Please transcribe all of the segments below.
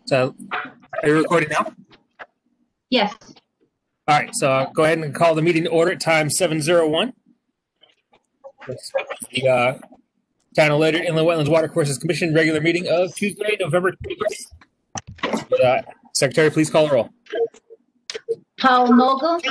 So, are you recording now? Yes. All right, so I'll go ahead and call the meeting to order at time 7:01. The Colonel Ledyard Inland Wetlands Watercourses Commission regular meeting of Tuesday, November 21st. Secretary, please call the roll. Paul Mogul.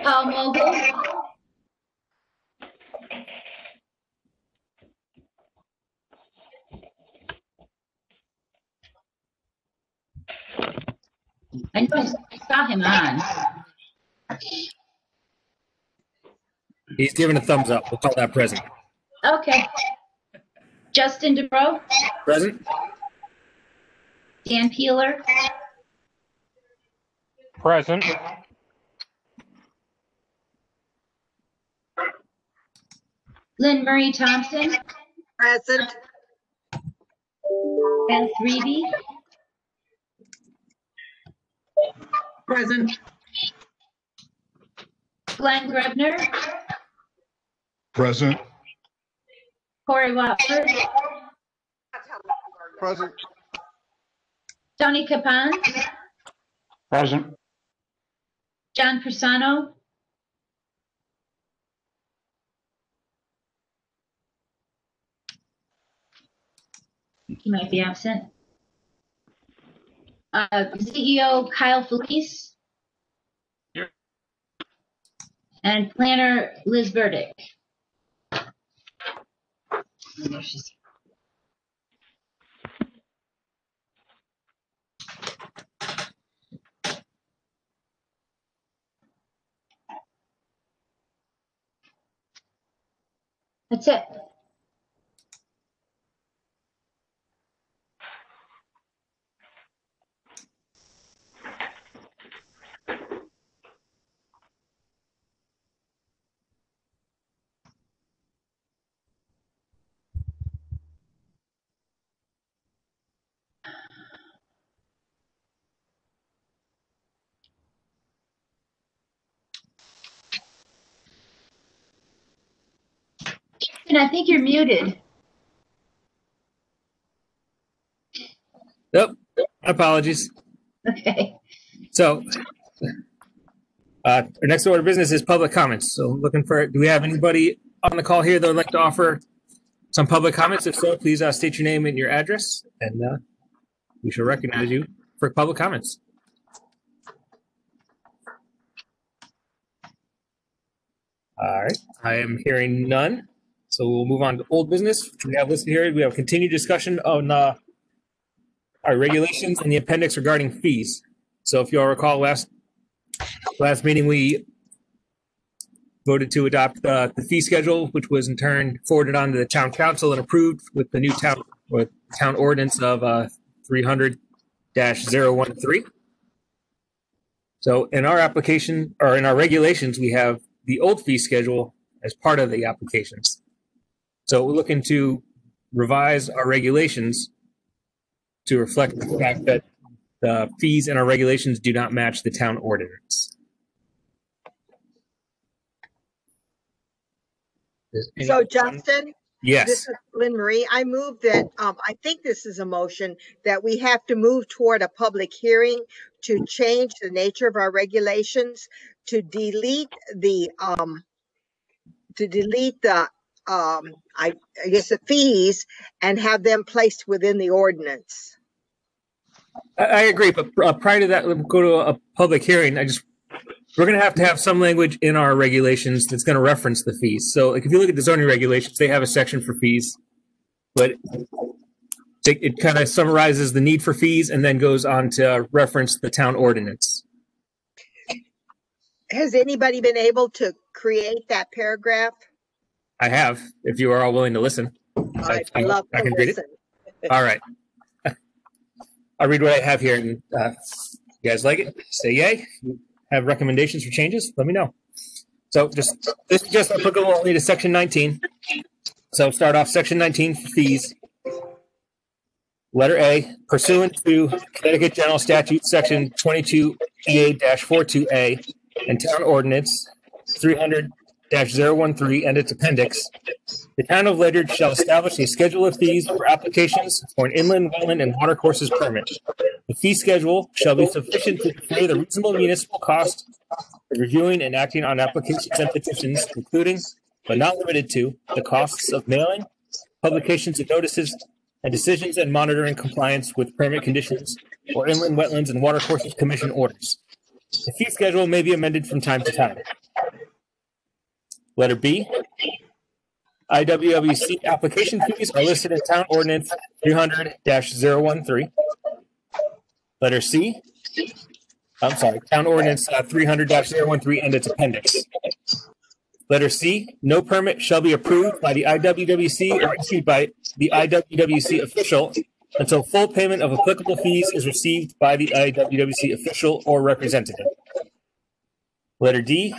Paul Mogul. I know I saw him on. He's giving a thumbs up. We'll call that present. Okay. Justin DeBro. Present. Dan Peeler. Present. Lynn Marie Thompson. Present. Beth Reedy. Present. Glenn Grebner. Present. Corey Watford. Present. Tony Capon. Present. John Persano. He might be absent. CEO Kyle Felice. Here. And planner Liz Burdick. That's it. And I think you're muted. Nope. Apologies. Okay. So, our next order of business is public comments. So, looking for, do we have anybody on the call here that would like to offer some public comments? If so, please state your name and your address, and we shall recognize you for public comments. All right. I am hearing none. So we'll move on to old business. We have listed here. We have continued discussion on our regulations and the appendix regarding fees. So if you all recall, last meeting we voted to adopt the fee schedule, which was in turn forwarded on to the town council and approved with the new town ordinance of 300-013. So in our application or in our regulations, we have the old fee schedule as part of the applications. So we're looking to revise our regulations to reflect the fact that the fees in our regulations do not match the town ordinance. So, Justin? Yes. This is Lynn Marie. I move that, I think this is a motion that we have to move toward a public hearing to change the nature of our regulations, to delete the I guess the fees and have them placed within the ordinance. I agree, but prior to that, we'll go to a public hearing. We're going to have some language in our regulations that's going to reference the fees. So, like, if you look at the zoning regulations, they have a section for fees, but it kind of summarizes the need for fees and then goes on to reference the town ordinance. Has anybody been able to create that paragraph? I have, if you are all willing to listen. I love to listen. All right. I'll read what I have here. And you guys like it? Say yay. Have recommendations for changes? Let me know. So this is just applicable only to section 19. So start off section 19 for fees. Letter A, pursuant to Connecticut General Statute, Section 22EA-42A and Town Ordinance 300-013 and its appendix, the Town of Ledyard shall establish a schedule of fees for applications for an inland, wetland, and watercourses permit. The fee schedule shall be sufficient to defray the reasonable municipal cost of reviewing and acting on applications and petitions, including, but not limited to, the costs of mailing, publications of notices, and decisions and monitoring compliance with permit conditions or inland, wetlands, and watercourses commission orders. The fee schedule may be amended from time to time. Letter B, IWWC application fees are listed in Town Ordinance 300-013. Letter C, Town Ordinance 300-013 and its appendix. Letter C, no permit shall be approved by the IWWC or issued by the IWWC official until full payment of applicable fees is received by the IWWC official or representative. Letter D,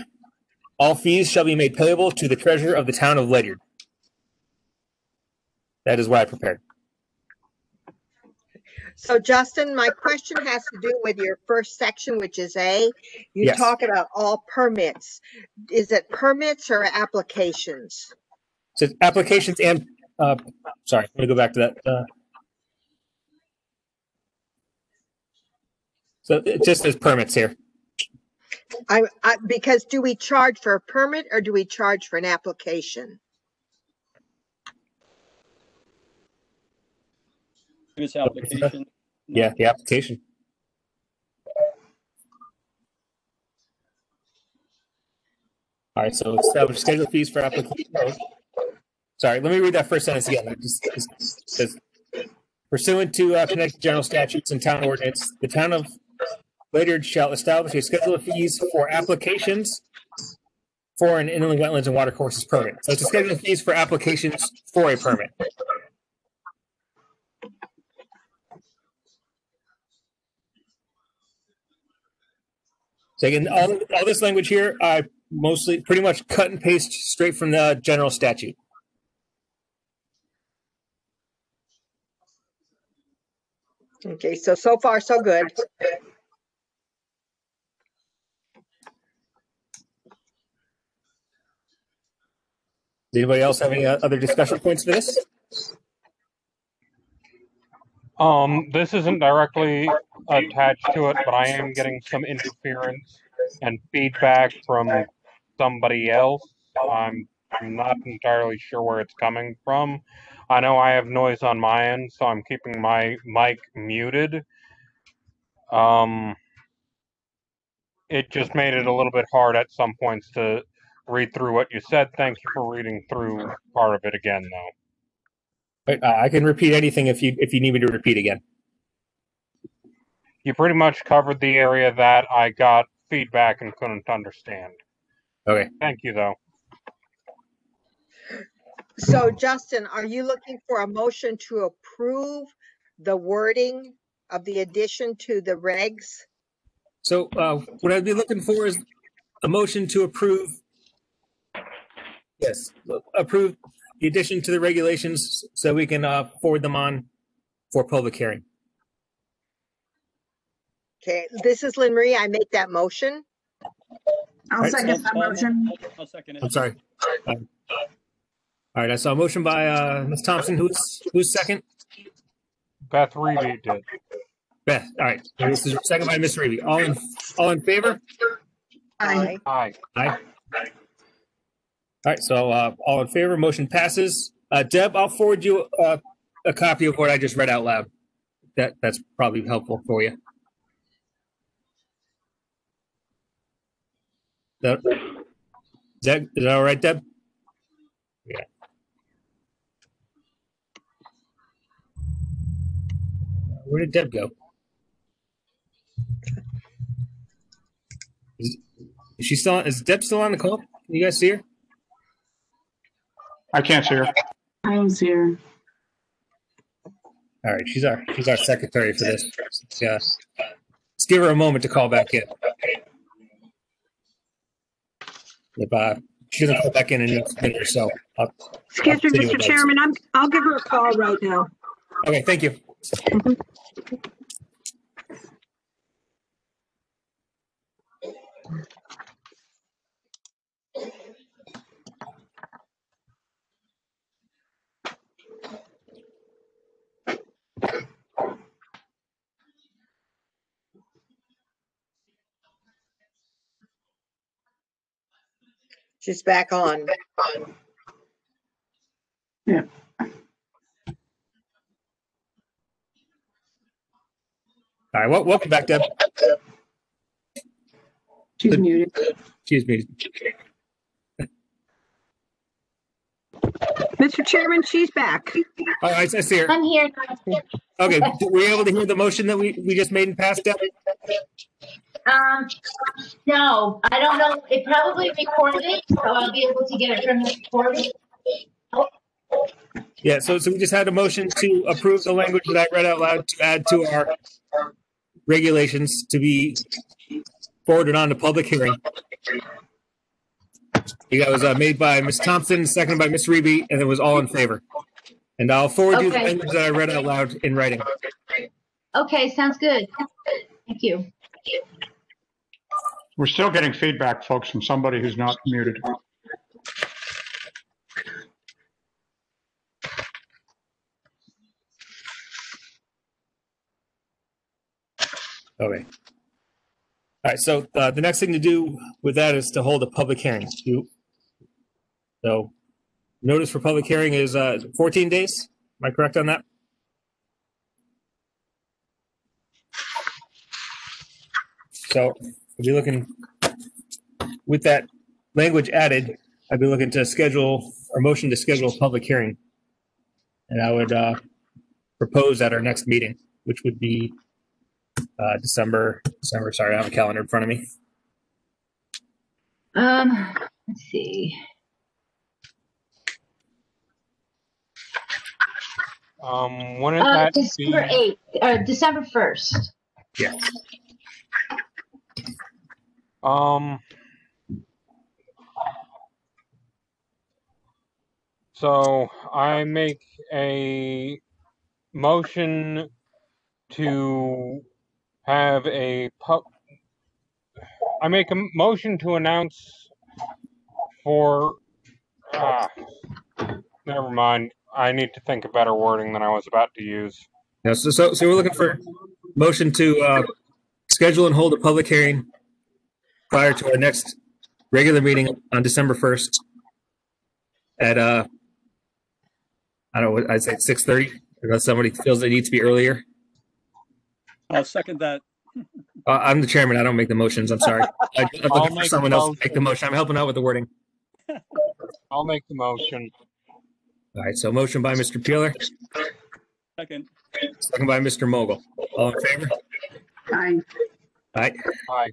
all fees shall be made payable to the treasurer of the Town of Ledyard. That is what I prepared. So Justin, my question has to do with your first section, which is A. You Yes. talk about all permits. Is it permits or applications? So applications and, sorry, let me go back to that. So it just says permits here. Because do we charge for a permit or do we charge for an application? This application. Yeah, the application. All right, so establish schedule fees for application. Sorry, let me read that first sentence again. It says, pursuant to Connecticut General Statutes and Town Ordinance, the Town of Ledyard shall establish a schedule of fees for applications for an inland, wetlands, and watercourses permit. So it's a schedule of fees for applications for a permit. So again, all this language here, I mostly pretty much cut and paste straight from the general statute. Okay, so far so good. Does anybody else have any other discussion points for this? This isn't directly attached to it, but I am getting some interference and feedback from somebody else. I'm not entirely sure where it's coming from. I know I have noise on my end, so I'm keeping my mic muted. It just made it a little bit hard at some points to read through what you said. Thank you for reading through part of it again, though. I can repeat anything if you need me to repeat again. You pretty much covered the area that I got feedback and couldn't understand. Okay. Thank you, though. So Justin, are you looking for a motion to approve the wording of the addition to the regs? So what I'd be looking for is a motion to approve. Yes, approve the addition to the regulations so we can forward them on for public hearing. Okay, this is Lynn Marie. I make that motion. I'll Right, second that motion. I'll second it. I'm sorry. All right, I saw a motion by Ms. Thompson. Who's second? Beth Reedy did. Beth. All right. This is second by Ms. Reedy. All in favor? Aye. Aye. Aye. All right. So all in favor. Motion passes. Deb, I'll forward you a copy of what I just read out loud. That's probably helpful for you. Is that all right, Deb? Yeah. Where did Deb go? Is she still? Is Deb still on the call? Can you guys see her? I can't see her. I don't see her. All right, she's our secretary for this. Yeah. Let's give her a moment to call back in. If she doesn't call back in a minute or so. Excuse me, Mr. Chairman, I'll give her a call right now. Okay, thank you. She's back on. Yeah. All right, welcome back, Deb. She's muted. She's muted. Mr. Chairman, she's back. All right, I see her. I'm here. Okay, were you able to hear the motion that we just made and passed, Deb? No, I don't know. It probably recorded it, so I'll be able to get it from the recording. Yeah, so we just had a motion to approve the language that I read out loud to add to our regulations to be forwarded on to public hearing. That was made by Ms. Thompson, seconded by Ms. Reby, and it was all in favor. And I'll forward you the Okay. language that I read out loud in writing. Okay, sounds good. Thank you. We're still getting feedback, folks, from somebody who's not muted. Okay. All right, so the next thing to do with that is to hold a public hearing. So notice for public hearing is 14 days. Am I correct on that? So I'll be looking, with that language added, I'd be looking to schedule, or motion to schedule a public hearing. And I would propose at our next meeting, which would be December, sorry, I have a calendar in front of me. Let's see. Wouldn't that December be? 8th, December 1st. Yeah. So I make a motion to have I make a motion to announce for, never mind. I need to think of better wording than I was about to use. Yeah, so we're looking for motion to schedule and hold a public hearing prior to our next regular meeting on December 1st at I don't know, I'd say 6:30, unless somebody feels they need to be earlier. I'll second that. I'm the chairman. I don't make the motions. I'm sorry. I'm I'll looking for make someone the else to make the motion. I'm helping out with the wording. I'll make the motion. All right, so motion by Mr. Peeler, Second. second by Mr. Mogul. All in favor? Aye. All right. Aye.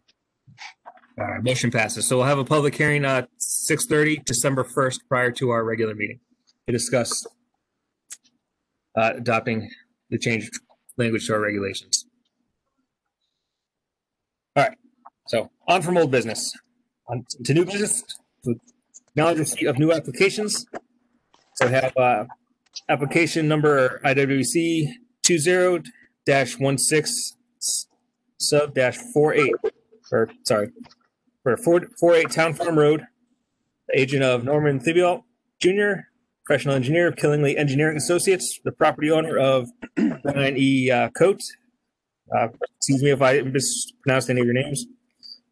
All right, motion passes. So we'll have a public hearing 6:30, December 1st, prior to our regular meeting to discuss adopting the changed language to our regulations. All right, so on from old business. On to new business. Acknowledge receipt of new applications. So I have application number IWWC 20-16 sub-48, or sorry, for 48 Town Farm Road, the agent of Norman Thibeault Jr., professional engineer of Killingly Engineering Associates, the property owner of 9E Cote. Excuse me if I mispronounced any of your names.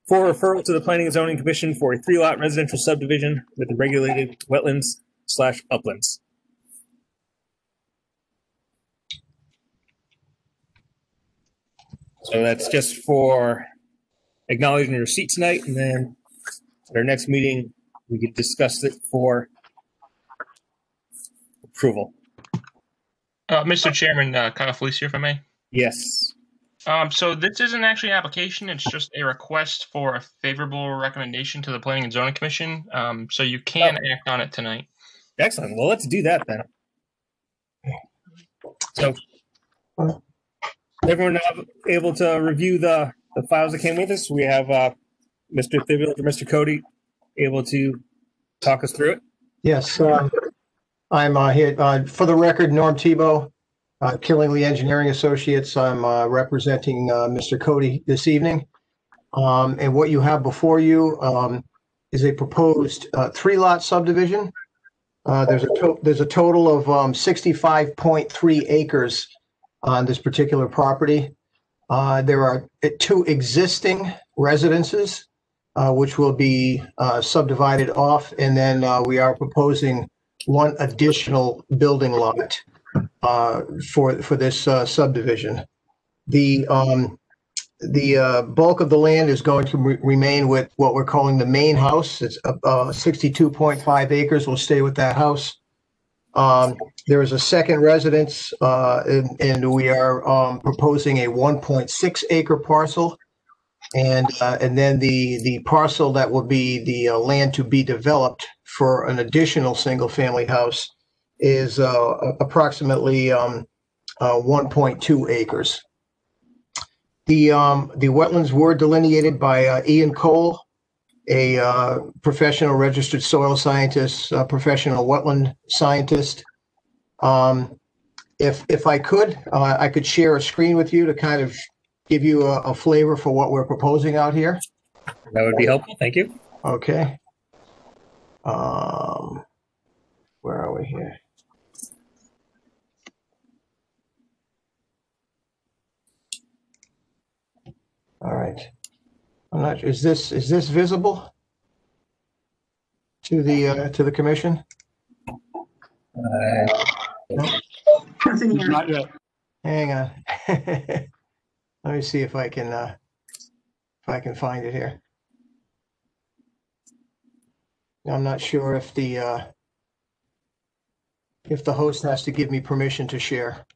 For referral to the Planning and Zoning Commission for a 3-lot residential subdivision with the regulated wetlands/uplands. So that's just for acknowledging the receipt tonight, and then at our next meeting, we could discuss it for approval. Mr. Chairman, Kyle Felice here, if I may. Yes. So this isn't actually an application. It's just a request for a favorable recommendation to the Planning and Zoning Commission. So you can act on it tonight. Excellent. Well, let's do that then. So, everyone now able to review the files that came with us? We have Mr. Thibeault and Mr. Cote able to talk us through it. Yes, I'm here for the record. Norm Thibeault, Killingly Engineering Associates. I'm representing Mr. Cote this evening. And what you have before you is a proposed 3-lot subdivision. There's a total of 65.3 acres on this particular property. There are 2 existing residences, which will be subdivided off, and then we are proposing 1 additional building lot for this subdivision. The bulk of the land is going to remain with what we're calling the main house. It's 62.5 acres will stay with that house. There is a second residence, and we are proposing a 1.6 acre parcel. And then the parcel that will be the land to be developed for an additional single family house is approximately 1.2 acres. The wetlands were delineated by Ian Cole, a professional registered soil scientist, professional wetland scientist. If I could share a screen with you to kind of give you a flavor for what we're proposing out here. That would be helpful. Thank you. Okay. Where are we here? All right. I'm not. Is this visible to the commission? No? Nothing here. Not yet. Hang on. Let me see if I can find it here. I'm not sure if the host has to give me permission to share.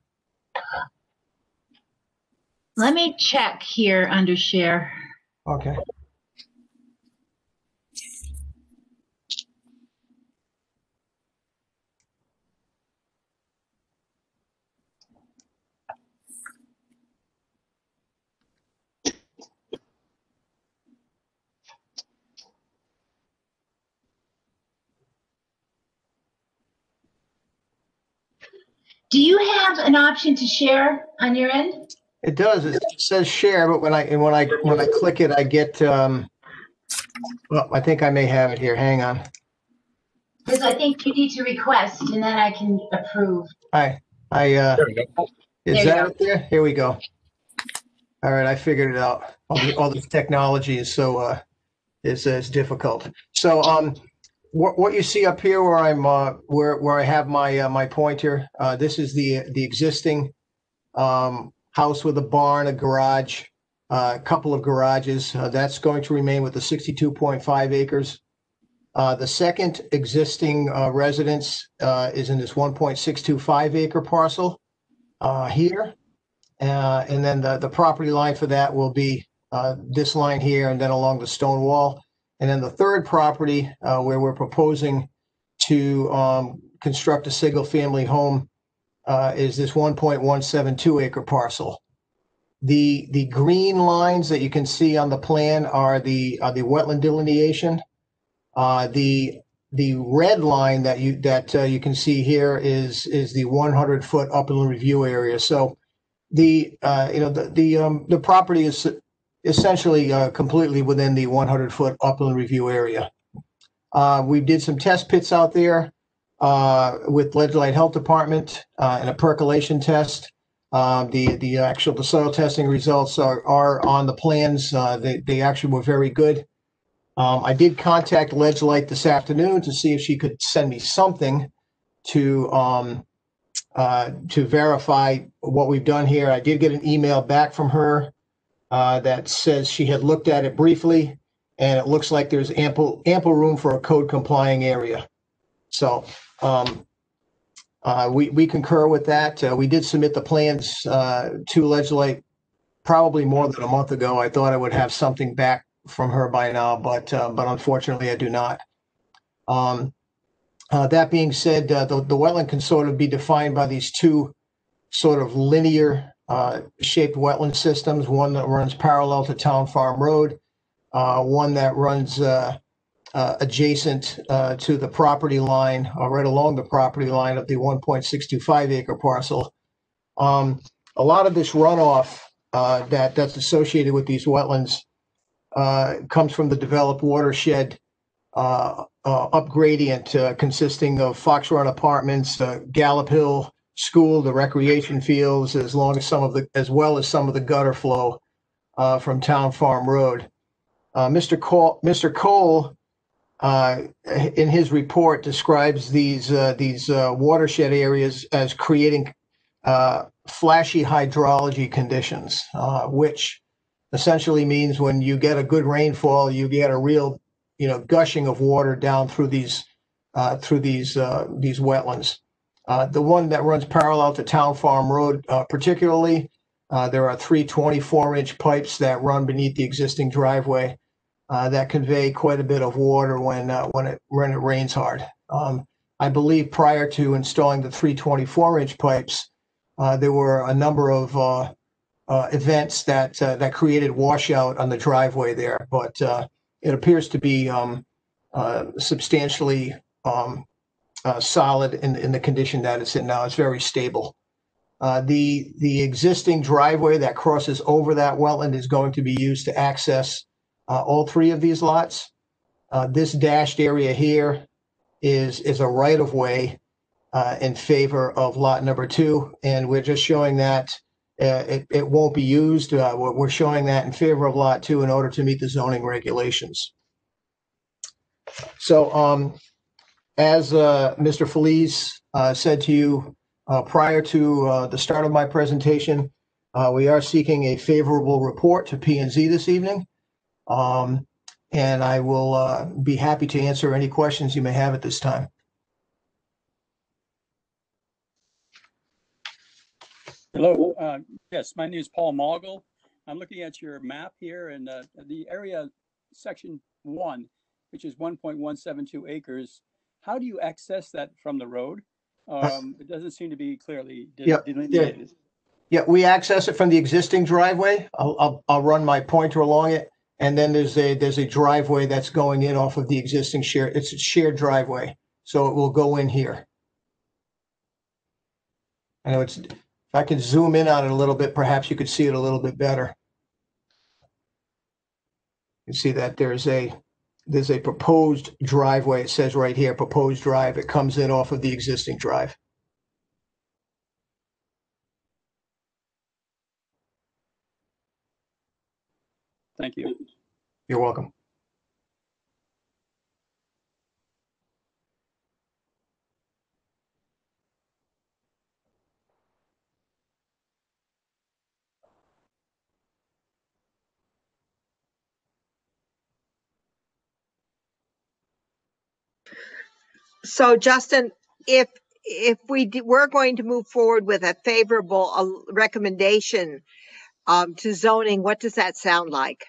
Let me check here under share. Okay. Do you have an option to share on your end? It does. It says share, but when I click it, I get. Well, I think I may have it here. Hang on. Because I think you need to request, and then I can approve. There we go. Is that it there? Here we go. All right, I figured it out. All this technology is so is difficult. So what you see up here, where I'm where I have my pointer, this is the existing house with a barn, a garage, a couple of garages. That's going to remain with the 62.5 acres. The second existing residence is in this 1.625 acre parcel here. And then the property line for that will be this line here and then along the stone wall. And then the third property where we're proposing to construct a single family home is this 1.172 acre parcel. The green lines that you can see on the plan are the wetland delineation. The red line that you can see here is the 100-foot upland review area. So the property is essentially completely within the 100-foot upland review area. We did some test pits out there with Ledyard Health Department and a percolation test. The soil testing results are on the plans. They actually were very good. I did contact Ledyard this afternoon to see if she could send me something to verify what we've done here. I did get an email back from her that says she had looked at it briefly, and it looks like there's ample room for a code complying area. So we concur with that. We did submit the plans to Ledyard probably more than a month ago. I thought I would have something back from her by now, but unfortunately I do not. That being said, the wetland can sort of be defined by these two sort of linear shaped wetland systems, one that runs parallel to Town Farm Road, one that runs adjacent to the property line, right along the property line of the 1.625 acre parcel. A lot of this runoff that's associated with these wetlands comes from the developed watershed up gradient consisting of Fox Run Apartments, Gallup Hill School, the recreation fields, as well as some of the gutter flow from Town Farm Road. Mr. Cole, in his report, describes these watershed areas as creating flashy hydrology conditions, which essentially means when you get a good rainfall, you get a real, gushing of water down through these wetlands. The one that runs parallel to Town Farm Road, particularly, there are 3 24-inch pipes that run beneath the existing driveway that convey quite a bit of water when it rains hard. I believe prior to installing the 3 24-inch pipes, there were a number of events that created washout on the driveway there, but it appears to be substantially solid in the condition that it's in now. It's very stable. The existing driveway that crosses over that wetland is going to be used to access all 3 of these lots. This dashed area here is a right-of-way in favor of lot number 2, and we're just showing that it won't be used. We're showing that in favor of lot 2 in order to meet the zoning regulations. So as Mr. Feliz said to you prior to the start of my presentation, we are seeking a favorable report to P&Z this evening. And I will be happy to answer any questions you may have at this time. Hello. Yes, my name is Paul Mogul. I'm looking at your map here, and the area section 1, which is 1.172 acres. How do you access that from the road? It doesn't seem to be clearly delineated. Yeah, we access it from the existing driveway. I'll run my pointer along it, and then there's a driveway that's going in off of the existing shared. It's a shared driveway, so it will go in here. I know it's. If I could zoom in on it a little bit, perhaps you could see it a little bit better. You see that there's a proposed driveway. It says right here, proposed drive. It comes in off of the existing drive. Thank you. You're welcome. So Justin, if we're going to move forward with a favorable recommendation to zoning, what does that sound like?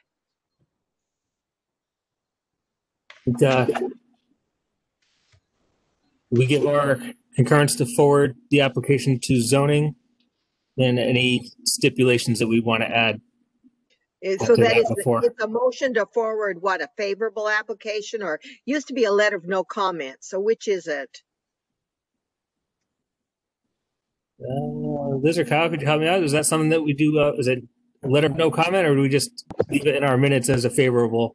We give our concurrence to forward the application to zoning, then any stipulations that we want to add. So that is, it's a motion to forward what, a favorable application, or used to be a letter of no comment. So which is it? Liz or Kyle, could you help me out? Is that something that we do? Is it a letter of no comment, or do we just leave it in our minutes as a favorable?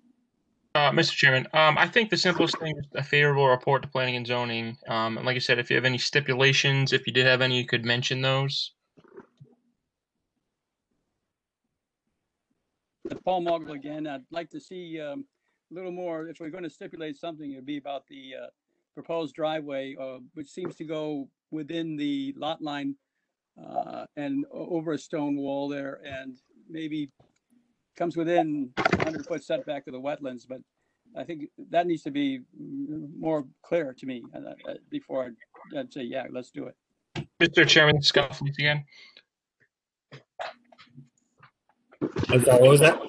Mr. Chairman, I think the simplest thing is a favorable report to planning and zoning. And like I said, if you have any stipulations, if you did have any, you could mention those. Paul Mogul again. I'd like to see a little more. If we're going to stipulate something, it'd be about the proposed driveway, which seems to go within the lot line and over a stone wall there, and maybe comes within 100-foot setback to the wetlands. But I think that needs to be more clear to me before I'd say, yeah, let's do it. Mr. Chairman, Scott Fleet again. I'm sorry, what was that?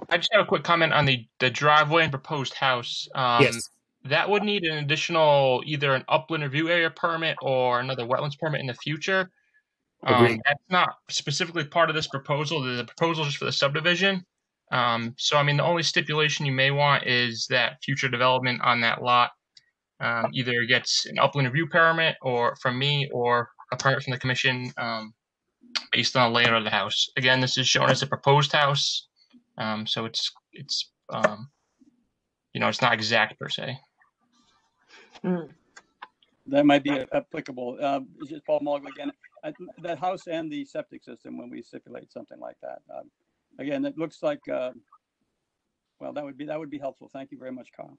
I just have a quick comment on the driveway and proposed house. Yes. That would need an additional, either an upland review area permit or another wetlands permit in the future. That's not specifically part of this proposal. The proposal is just for the subdivision. So, I mean, the only stipulation you may want is that future development on that lot either gets an upland review permit or from me or a permit from the commission. based on the layout of the house. Again, this is shown as a proposed house, so it's it's not exact per se. That might be applicable. Is it Paul Mulligan again? That house and the septic system, when we stipulate something like that. Again, it looks like, well, that would be helpful. Thank you very much, Carl.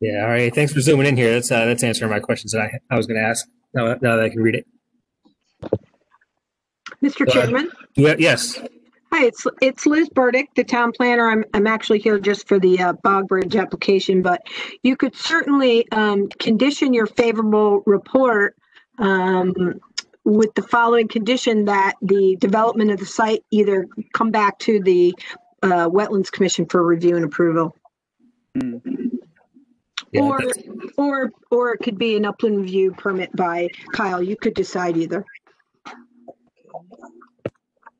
Yeah, all right. Thanks for zooming in here. That's answering my questions that I was going to ask. Now that I can read it. Mr. Chairman? Yes. Hi, it's Liz Burdick, the town planner. I'm actually here just for the Bog Bridge application, but you could certainly condition your favorable report with the following condition: that the development of the site either come back to the Wetlands Commission for review and approval. Yeah, or it could be an upland review permit by Kyle. You could decide either.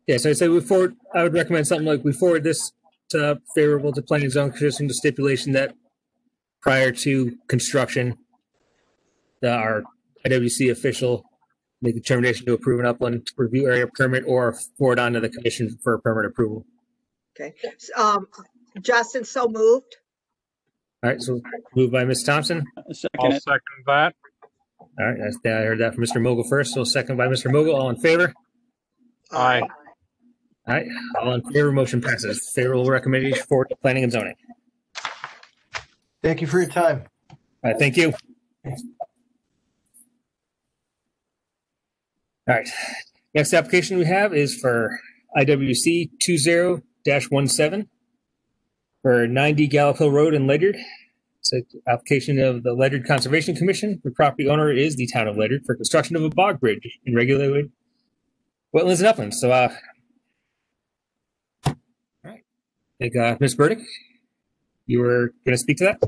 Yeah, so I'd say I would recommend something like we forward this to favorable to planning zone commission to stipulation that prior to construction, our IWC official make a determination to approve an upland review area permit or forward on to the commission for a permit approval. Okay. Justin, so moved. All right, so moved by Ms. Thompson. I'll second that. All right, I heard that from Mr. Mogul first, so second by Mr. Mogul. All in favor? Aye. All right, all in favor, motion passes. Favorable recommendation for planning and zoning. Thank you for your time. All right, thank you. All right, next application we have is for IWC 20-17 for 90 Gallup Hill Road in Ledyard. It's an application of the Ledyard Conservation Commission. The property owner is the town of Ledyard for construction of a bog bridge in regulated wetlands and uplands. So, all right, I think Ms. Burdick, you were going to speak to that?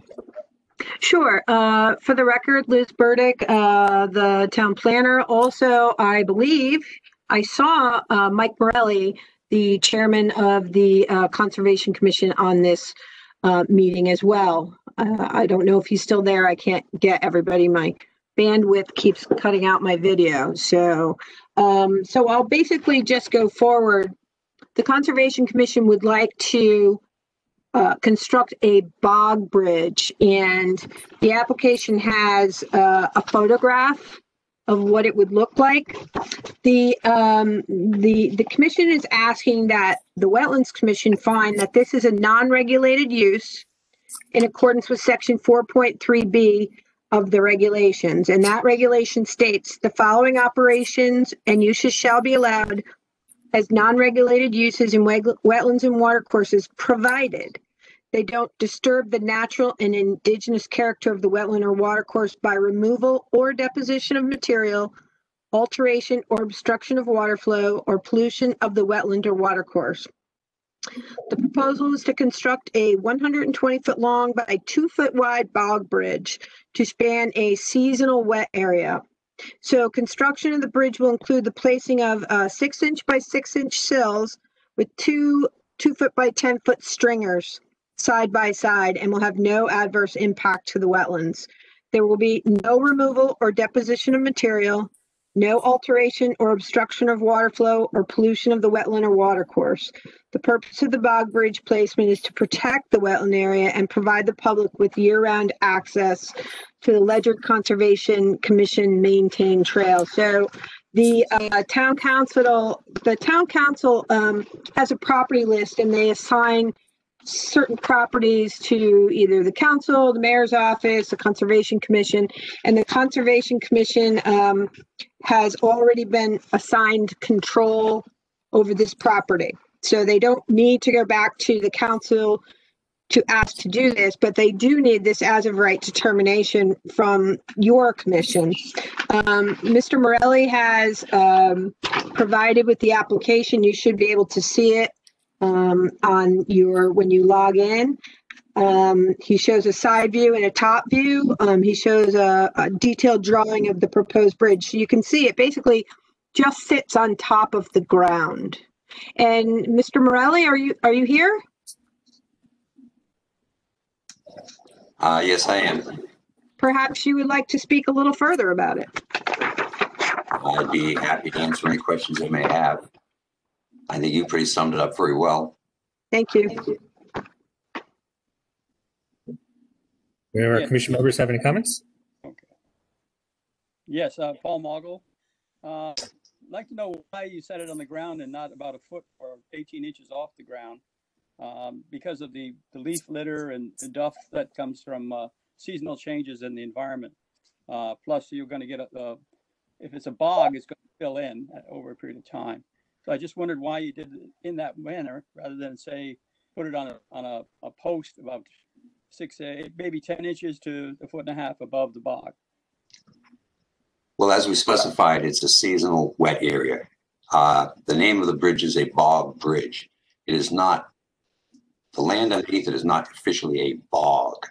Sure. For the record, Liz Burdick, the town planner. Also, I believe I saw Mike Morelli, the chairman of the Conservation Commission, on this meeting as well. I don't know if he's still there. I can't get everybody. My bandwidth keeps cutting out my video. So I'll basically just go forward. The Conservation Commission would like to construct a bog bridge, and the application has a photograph of what it would look like. The commission is asking that the Wetlands Commission find that this is a non-regulated use in accordance with section 4.3b of the regulations. And that regulation states the following operations and uses shall be allowed as non-regulated uses in wetlands and watercourses, provided they don't disturb the natural and indigenous character of the wetland or watercourse by removal or deposition of material, alteration or obstruction of water flow, or pollution of the wetland or watercourse. The proposal is to construct a 120-foot long by 2-foot wide bog bridge to span a seasonal wet area. So construction of the bridge will include the placing of 6-inch by 6-inch sills with 2-foot by 10-foot stringers side by side, and will have no adverse impact to the wetlands. There will be no removal or deposition of material, no alteration or obstruction of water flow or pollution of the wetland or watercourse. The purpose of the bog bridge placement is to protect the wetland area and provide the public with year-round access to the Ledyard Conservation Commission maintained trail. So the town council has a property list, and they assign certain properties to either the council, the mayor's office, the Conservation Commission, and the Conservation Commission has already been assigned control over this property. So they don't need to go back to the council to ask to do this, but they do need this as of right determination from your commission. Mr. Morelli has provided with the application. You should be able to see it on your, when you log in. He shows a side view and a top view. He shows a detailed drawing of the proposed bridge. So you can see it basically just sits on top of the ground. And Mr. Morelli, are you here? Yes, I am. Perhaps you would like to speak a little further about it. I'd be happy to answer any questions you may have. I think you pretty summed it up very well. Thank you. Do our Yeah. commission members have any comments? Okay. Yes, Paul Mogul. I'd like to know why you set it on the ground and not about a foot or 18 inches off the ground, because of the leaf litter and the duff that comes from seasonal changes in the environment. Plus, you're going to get if it's a bog, it's going to fill in over a period of time. So I just wondered why you did it in that manner rather than say put it on a post about 6, 8, maybe 10 inches to a foot and a half above the bog. Well, as we specified, it's a seasonal wet area. The name of the bridge is a bog bridge. It is not, the land underneath it is not officially a bog.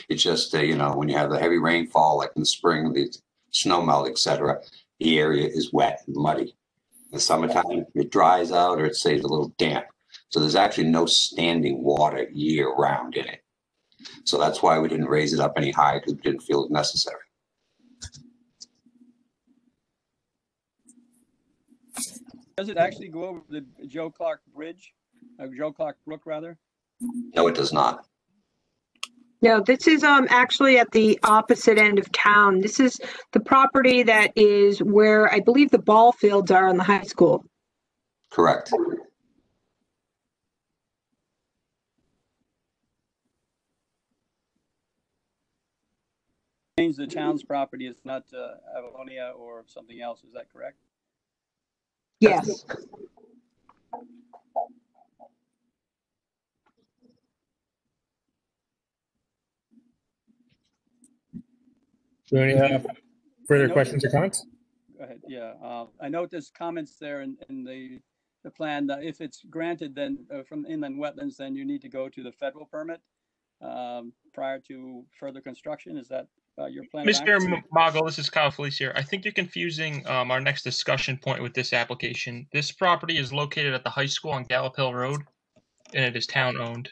It's just, you know, when you have the heavy rainfall, like in the spring, the snow melt, etc., the area is wet and muddy. In the summertime, it dries out or it stays a little damp. So there's actually no standing water year round in it. So that's why we didn't raise it up any higher, because we didn't feel it necessary. Does it actually go over the Joe Clark Bridge, Joe Clark Brook rather? No, it does not. No, this is actually at the opposite end of town. This is the property that is where I believe the ball fields are in the high school. Correct. Means the town's property is not Avalonia or something else. Is that correct? Yes. Do you have any further questions or comments? Go ahead. Yeah, I note there's comments there in the plan that if it's granted, then from inland wetlands, then you need to go to the federal permit prior to further construction. Is that your plan? Mr. Mogul, this is Kyle Felice here. I think you're confusing our next discussion point with this application. This property is located at the high school on Gallup Hill Road, and it is town owned.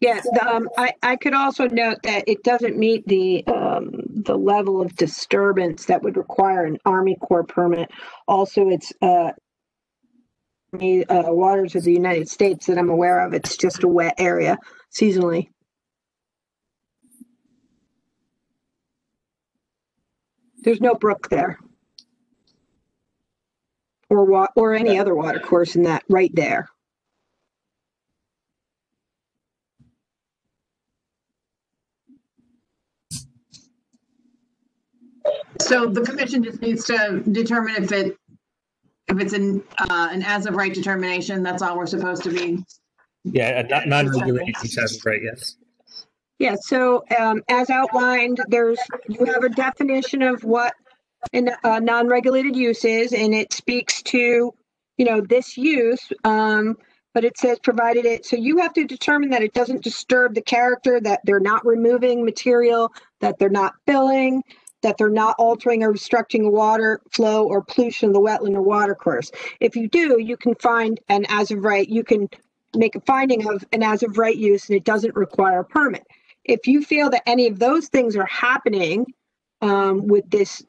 Yes, I could also note that it doesn't meet the level of disturbance that would require an Army Corps permit. Also, it's waters of the United States that I'm aware of. It's just a wet area seasonally. There's no brook there, or any other water course in that right there. So the commission just needs to determine if it's an as of right determination. That's all we're supposed to be. Yeah, non-regulated as of right. Yes. Yeah. So as outlined, you have a definition of what a non-regulated use is, and it speaks to this use. But it says provided it. So you have to determine that it doesn't disturb the character, that they're not removing material, that they're not filling, that they're not altering or obstructing water flow or pollution of the wetland or water course. If you do, you can find an as of right, you can make a finding of an as of right use, and it doesn't require a permit. If you feel that any of those things are happening with the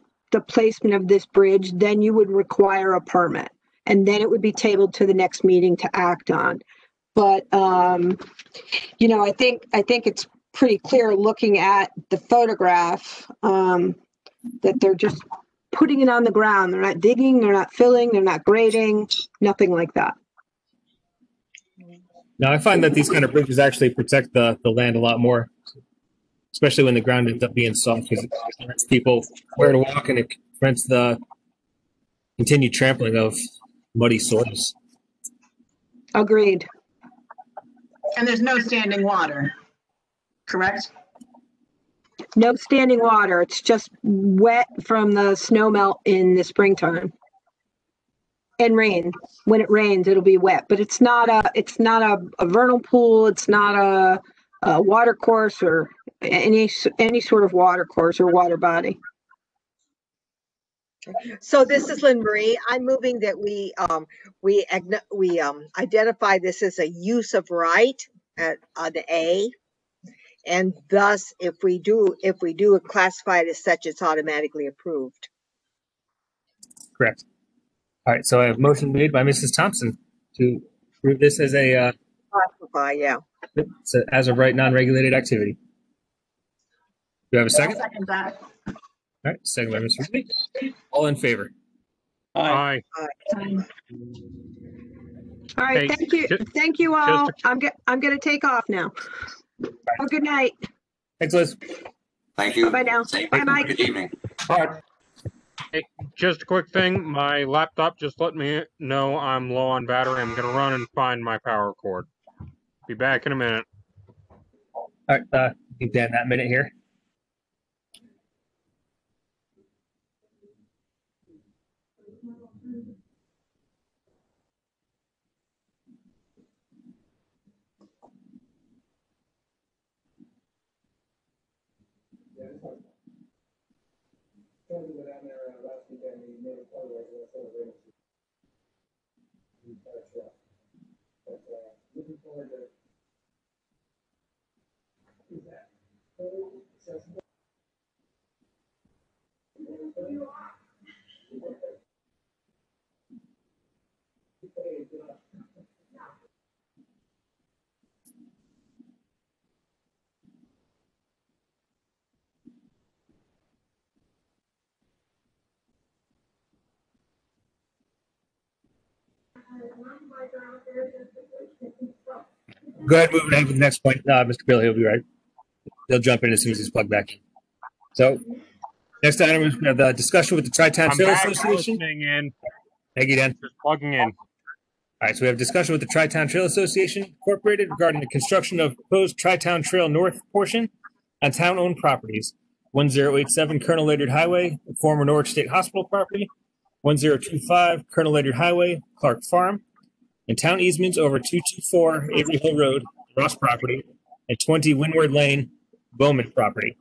placement of this bridge, then you would require a permit, and then it would be tabled to the next meeting to act on. But I think it's pretty clear looking at the photograph that they're just putting it on the ground. They're not digging, they're not filling, they're not grading, nothing like that. Now, I find that these kind of bridges actually protect the land a lot more, especially when the ground ends up being soft, because it prevents people where to walk, and it prevents the continued trampling of muddy soils. Agreed. And there's no standing water, correct? No standing water. It's just wet from the snow melt in the springtime. And rain. When it rains, it'll be wet. But it's not a vernal pool. It's not a water course or any sort of water course or water body. So this is Lynn Marie. I'm moving that we identify this as a use of right at the A. And thus, if we do classify it as such, it's automatically approved. Correct. All right, so I have motion made by Mrs. Thompson to approve this as a Classify, yeah. as of right non-regulated activity. Do you have a second? I'll second that. All right, second by Mr. Ridley. All in favor? Aye. Aye. All right, Hey, thank you. ju- Thank you all. just I'm gonna take off now. Have a good night. Thanks, Liz. Thank you. Bye now. Same. Bye, Mike. Good evening. All right. Hey, just a quick thing. My laptop just let me know I'm low on battery. I'm gonna run and find my power cord. Be back in a minute. All right, keep Dan that minute here. Go ahead, moving ahead with the next point. Mr. Bailey will be right. They'll jump in as soon as he's plugged back in. So, next item is we have the discussion with the Tri-Town I'm Trail back Association. listening in. Thank you, Dan. Just plugging in. All right, so we have discussion with the Tri-Town Trail Association Incorporated regarding the construction of proposed Tri-Town Trail North portion on town-owned properties. 1087 Colonel Ledyard Highway, the former Norwich State Hospital property. 1025 Colonel Ledyard Highway, Clark Farm. And town easements over 224 Avery Hill Road, Ross property, and 20 Windward Lane, Bowman property.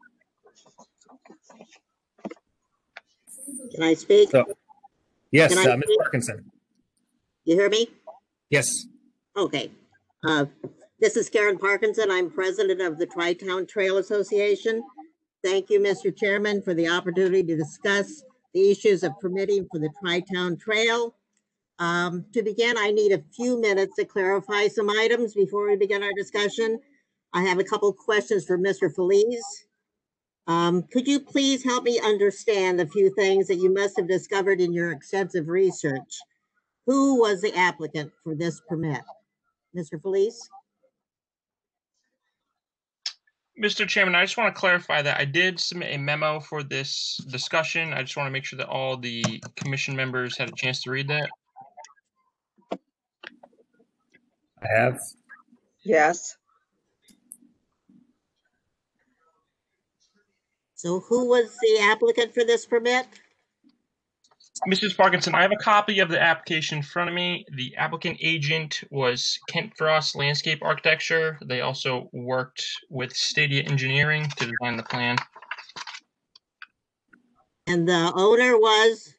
Can I speak? So, yes, Can I Ms. speak? Parkinson. You hear me? Yes. Okay. This is Karen Parkinson. I'm president of the Tri-Town Trail Association. Thank you, Mr. Chairman, for the opportunity to discuss the issues of permitting for the Tri-Town Trail. To begin, I need a few minutes to clarify some items before we begin our discussion. I have a couple questions for Mr. Feliz. Could you please help me understand a few things that you must have discovered in your extensive research? Who was the applicant for this permit? Mr. Feliz? Mr. Chairman, I just want to clarify that I did submit a memo for this discussion. I just want to make sure that all the commission members had a chance to read that. I have. Yes. So who was the applicant for this permit? Mrs. Parkinson, I have a copy of the application in front of me. The applicant agent was Kent Frost Landscape Architecture. They also worked with Stadia Engineering to design the plan. And the owner was?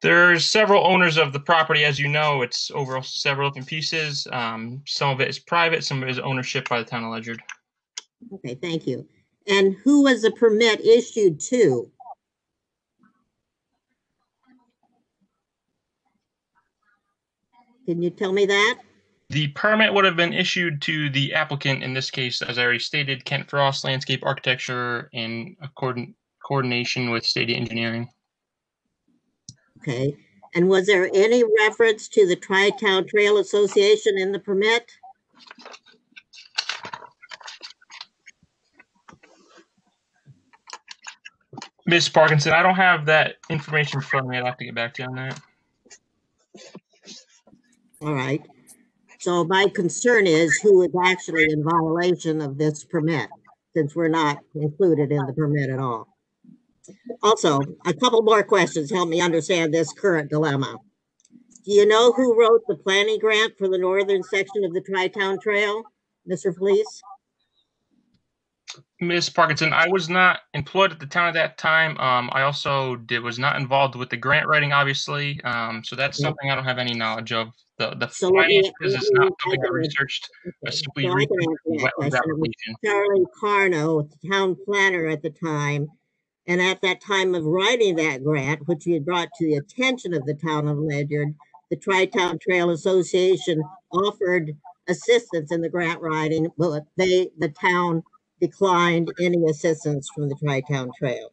There's several owners of the property. As you know, it's over several different pieces. Some of it is private, some of it is ownership by the town of Ledyard. Okay, thank you. And who was the permit issued to? Can you tell me that? The permit would have been issued to the applicant, in this case, as I already stated, Kent Frost Landscape Architecture in coordination with Stadia Engineering. Okay. And was there any reference to the Tri-Town Trail Association in the permit? Ms. Parkinson, I don't have that information in front of me. I'd have to get back to you on that. All right. So my concern is who is actually in violation of this permit, since we're not included in the permit at all. Also, a couple more questions help me understand this current dilemma. Do you know who wrote the planning grant for the northern section of the Tri-Town Trail, Mr. Feliz? Ms. Parkinson, I was not employed at the town at that time. I also was not involved with the grant writing, obviously. So that's something I don't have any knowledge of. The So let me, finances is not something I researched. I simply so I can researched answer the that wetlands question. It was application. Charlie Carno, the town planner at the time. And at that time of writing that grant, which he had brought to the attention of the town of Ledyard, the Tri-Town Trail Association offered assistance in the grant writing, but the town declined any assistance from the Tri-Town Trail.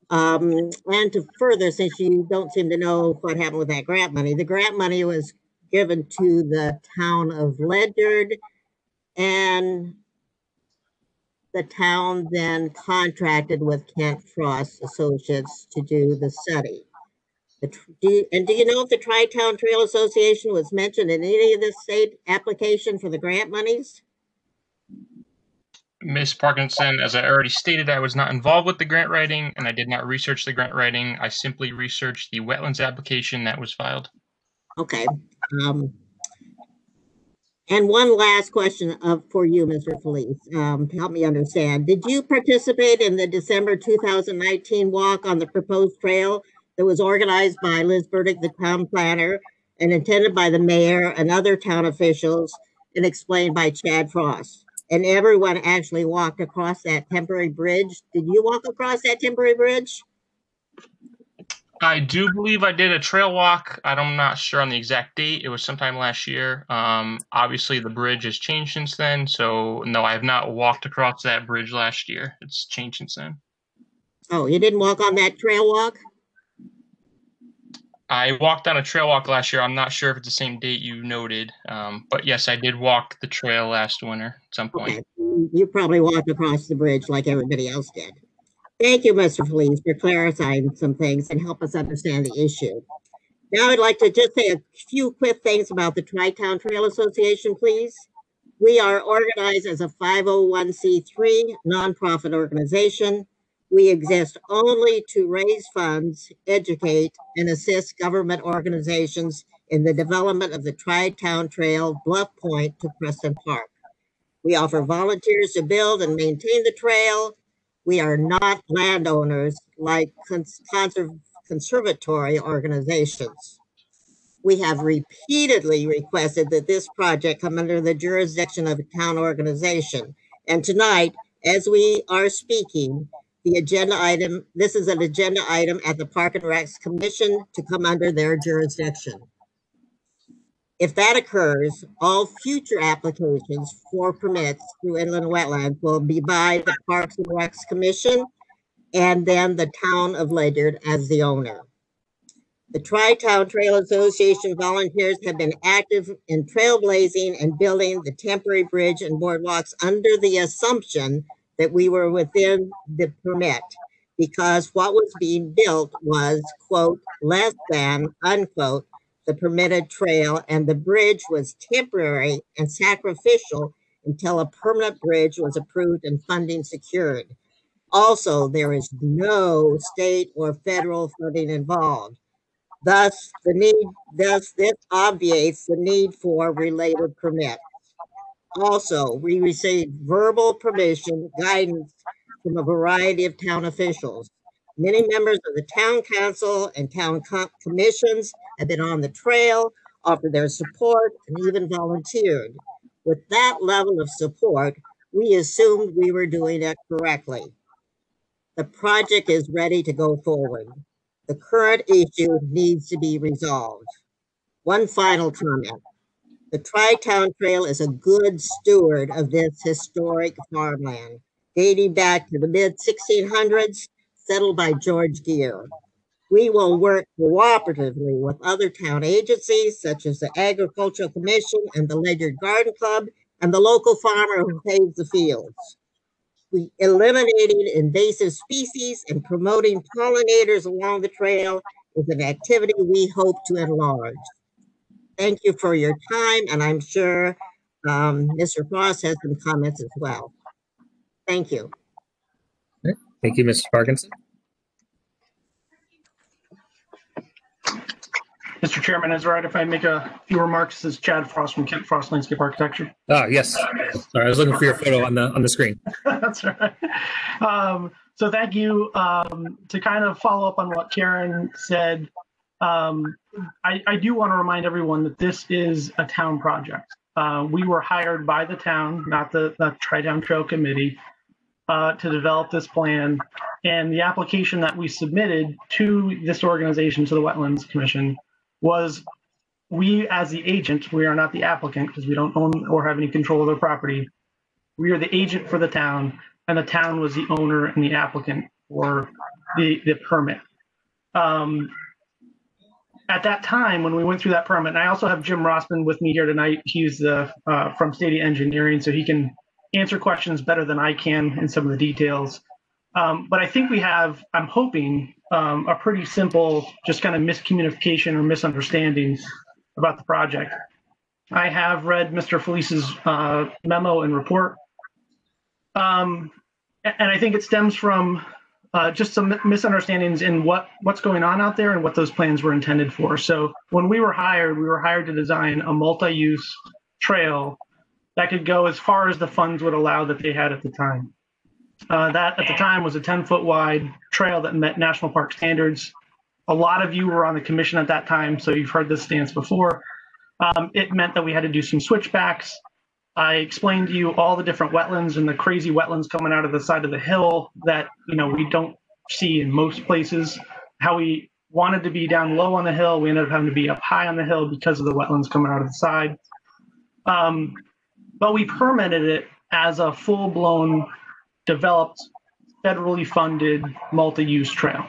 And to further, since you don't seem to know what happened with that grant money, the grant money was given to the town of Ledyard, and the town then contracted with Kent Frost Associates to do the study. Do you know if the Tri-Town Trail Association was mentioned in any of the state application for the grant monies? Ms. Parkinson, as I already stated, I was not involved with the grant writing, and I did not research the grant writing. I simply researched the wetlands application that was filed. Okay. And one last question for you, Mr. Felice, to help me understand. Did you participate in the December 2019 walk on the proposed trail that was organized by Liz Burdick, the town planner, and attended by the mayor and other town officials and explained by Chad Frost? And everyone actually walked across that temporary bridge. Did you walk across that temporary bridge? I do believe I did a trail walk. I'm not sure on the exact date. It was sometime last year. Obviously, the bridge has changed since then. So, no, I have not walked across that bridge last year. It's changed since then. Oh, you didn't walk on that trail walk? I walked on a trail walk last year. I'm not sure if it's the same date you noted. But yes, I did walk the trail last winter at some point. Okay. You probably walked across the bridge like everybody else did. Thank you, Mr. Felice, for clarifying some things and help us understand the issue. Now I'd like to just say a few quick things about the Tri-Town Trail Association, please. We are organized as a 501c3 nonprofit organization. We exist only to raise funds, educate, and assist government organizations in the development of the Tri-Town Trail Bluff Point to Preston Park. We offer volunteers to build and maintain the trail. We are not landowners like conservatory organizations. We have repeatedly requested that this project come under the jurisdiction of a town organization. And tonight, as we are speaking, the agenda item, this is an agenda item at the Park and Recs Commission to come under their jurisdiction. If that occurs, all future applications for permits through inland wetlands will be by the Parks and Recs Commission and then the town of Ledyard as the owner. The Tri-Town Trail Association volunteers have been active in trailblazing and building the temporary bridge and boardwalks under the assumption that we were within the permit, because what was being built was, quote, less than, unquote, the permitted trail, and the bridge was temporary and sacrificial until a permanent bridge was approved and funding secured. Also, there is no state or federal funding involved. Thus, this obviates the need for related permits. Also, we received verbal permission guidance from a variety of town officials. Many members of the town council and town commissions have been on the trail, offered their support, and even volunteered. With that level of support, we assumed we were doing it correctly. The project is ready to go forward. The current issue needs to be resolved. One final comment. The Tri-Town Trail is a good steward of this historic farmland, dating back to the mid-1600s, settled by George Gear. We will work cooperatively with other town agencies, such as the Agricultural Commission and the Ledyard Garden Club, and the local farmer who paves the fields. Eliminating invasive species and promoting pollinators along the trail is an activity we hope to enlarge. Thank you for your time, and I'm sure Mr. Frost has some comments as well. Thank you. Thank you, Mrs. Parkinson. Mr. Mr. Chairman, is it right if I make a few remarks? This is Chad Frost from Kent Frost Landscape Architecture. Yes. Sorry, I was looking for your photo on the screen. That's right. So thank you. To kind of follow up on what Karen said, I do want to remind everyone that this is a town project. We were hired by the town, not the Tri-Town Trail Committee, to develop this plan. And the application that we submitted to this organization, to the Wetlands Commission, was we as the agent, we are not the applicant because we don't own or have any control of the property. We are the agent for the town, and the town was the owner and the applicant for the permit. At that time, when we went through that permit, and I also have Jim Rossman with me here tonight. He's from Stadia Engineering, so he can answer questions better than I can in some of the details. But I think we have, I'm hoping, a pretty simple, just kind of miscommunication or misunderstanding about the project. I have read Mr. Felice's memo and report. And I think it stems from just some misunderstandings in what's going on out there and what those plans were intended for. So when we were hired to design a multi-use trail that could go as far as the funds would allow that they had at the time. That at the time was a 10-foot wide trail that met national park standards. A lot of you were on the commission at that time, so you've heard this stance before. It meant that we had to do some switchbacks. I explained to you all the different wetlands and the crazy wetlands coming out of the side of the hill that we don't see in most places. How we wanted to be down low on the hill, we ended up having to be up high on the hill because of the wetlands coming out of the side. But we permitted it as a full-blown, developed, federally funded multi-use trail.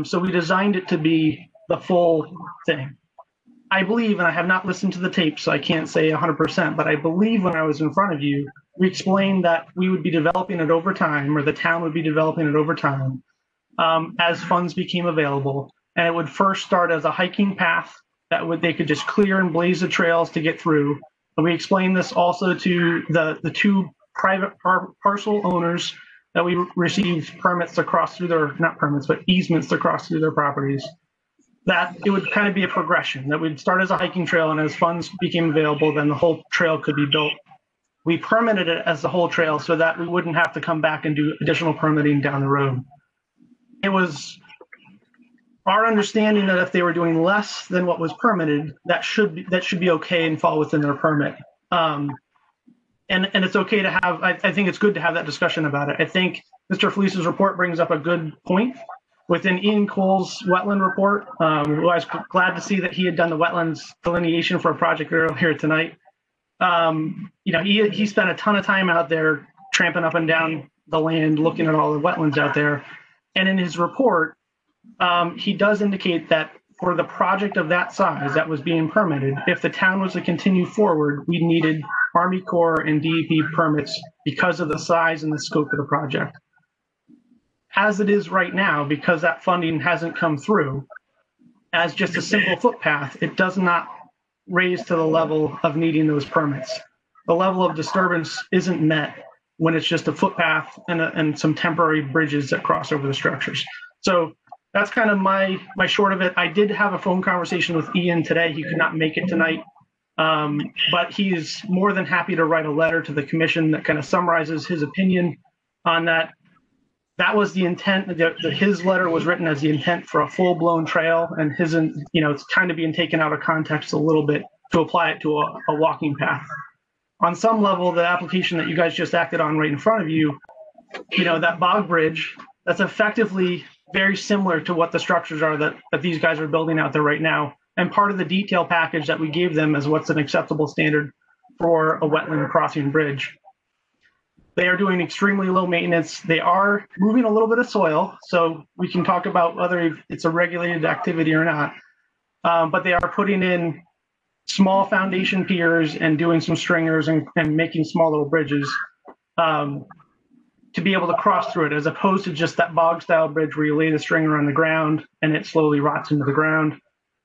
So we designed it to be the full thing. I believe, and I have not listened to the tape, so I can't say 100%, but I believe when I was in front of you, we explained that we would be developing it over time, or the town would be developing it over time, as funds became available. And it would first start as a hiking path that they could just clear and blaze the trails to get through. And we explained this also to the two private parcel owners that we received permits to cross through their, not permits, but easements to cross through their properties. That it would kind of be a progression, that we'd start as a hiking trail, and as funds became available, then the whole trail could be built. We permitted it as the whole trail so that we wouldn't have to come back and do additional permitting down the road. It was our understanding that if they were doing less than what was permitted, that should be okay and fall within their permit. And it's okay to have, I think it's good to have that discussion about it. I think Mr. Felice's report brings up a good point. Within Ian Cole's wetland report, I was glad to see that he had done the wetlands delineation for a project earlier tonight. He spent a ton of time out there tramping up and down the land, looking at all the wetlands out there. And in his report, he does indicate that for the project of that size that was being permitted, if the town was to continue forward, we needed Army Corps and DEP permits because of the size and the scope of the project. As it is right now, because that funding hasn't come through, as just a simple footpath, it does not raise to the level of needing those permits. The level of disturbance isn't met when it's just a footpath and some temporary bridges that cross over the structures. So that's kind of my short of it. I did have a phone conversation with Ian today. He could not make it tonight, but he is more than happy to write a letter to the commission that kind of summarizes his opinion on that. That was the intent. His letter was written as the intent for a full-blown trail, and it's kind of being taken out of context a little bit to apply it to a walking path. On some level, the application that you guys just acted on right in front of you, that bog bridge, that's effectively very similar to what the structures are that these guys are building out there right now. And part of the detail package that we gave them is what's an acceptable standard for a wetland crossing bridge. They are doing extremely low maintenance. They are moving a little bit of soil, so we can talk about whether it's a regulated activity or not. But they are putting in small foundation piers and doing some stringers and making small little bridges to be able to cross through it, as opposed to just that bog style bridge where you lay the stringer on the ground and it slowly rots into the ground.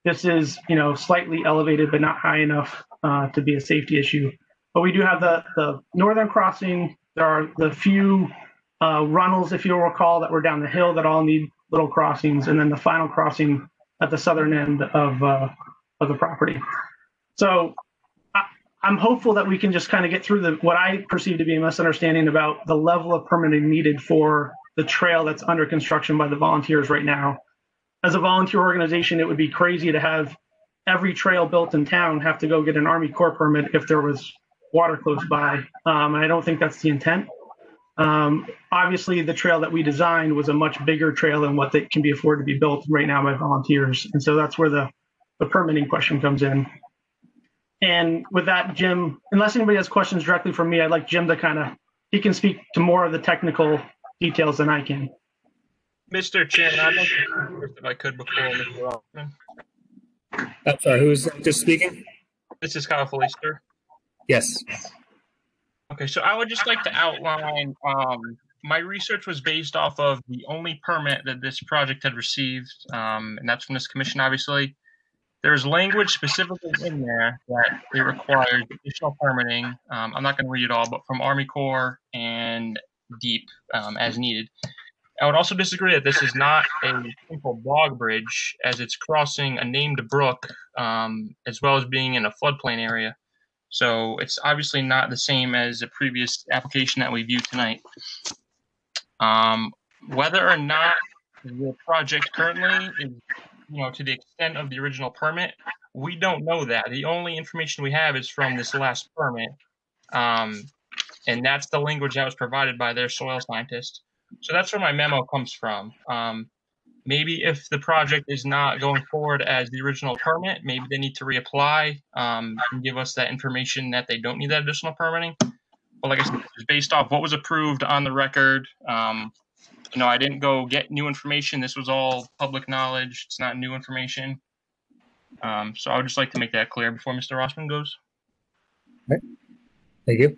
This is, slightly elevated, but not high enough to be a safety issue. But we do have the northern crossing. There are the few runnels, if you'll recall, that were down the hill that all need little crossings, and then the final crossing at the southern end of of the property. So I'm hopeful that we can just kind of get through what I perceive to be a misunderstanding about the level of permitting needed for the trail that's under construction by the volunteers right now. As a volunteer organization, it would be crazy to have every trail built in town have to go get an Army Corps permit if there was water close by. And I don't think that's the intent. Obviously, the trail that we designed was a much bigger trail than what can be afforded to be built right now by volunteers. And so that's where the permitting question comes in. And with that, Jim, unless anybody has questions directly from me, I'd like Jim to he can speak to more of the technical details than I can. Mr. Chairman, I'd like to speak first if I could before Mr. Rossman. I'm sorry, who's just speaking? This is Kyle Felister. Yes. Okay, so I would just like to outline, my research was based off of the only permit that this project had received, and that's from this commission, obviously. There's language specifically in there that it requires additional permitting. I'm not going to read it all, but from Army Corps and DEEP as needed. I would also disagree that this is not a simple bog bridge, as it's crossing a named brook, as well as being in a floodplain area. So it's obviously not the same as the previous application that we viewed tonight. Whether or not the project currently is, to the extent of the original permit, we don't know that. The only information we have is from this last permit, and that's the language that was provided by their soil scientist. So that's where my memo comes from. Maybe if the project is not going forward as the original permit, maybe they need to reapply and give us that information that they don't need that additional permitting. But like I said, it's based off what was approved on the record. I didn't go get new information. This was all public knowledge. It's not new information. So I would just like to make that clear before Mr. Rossman goes. Okay. Thank you.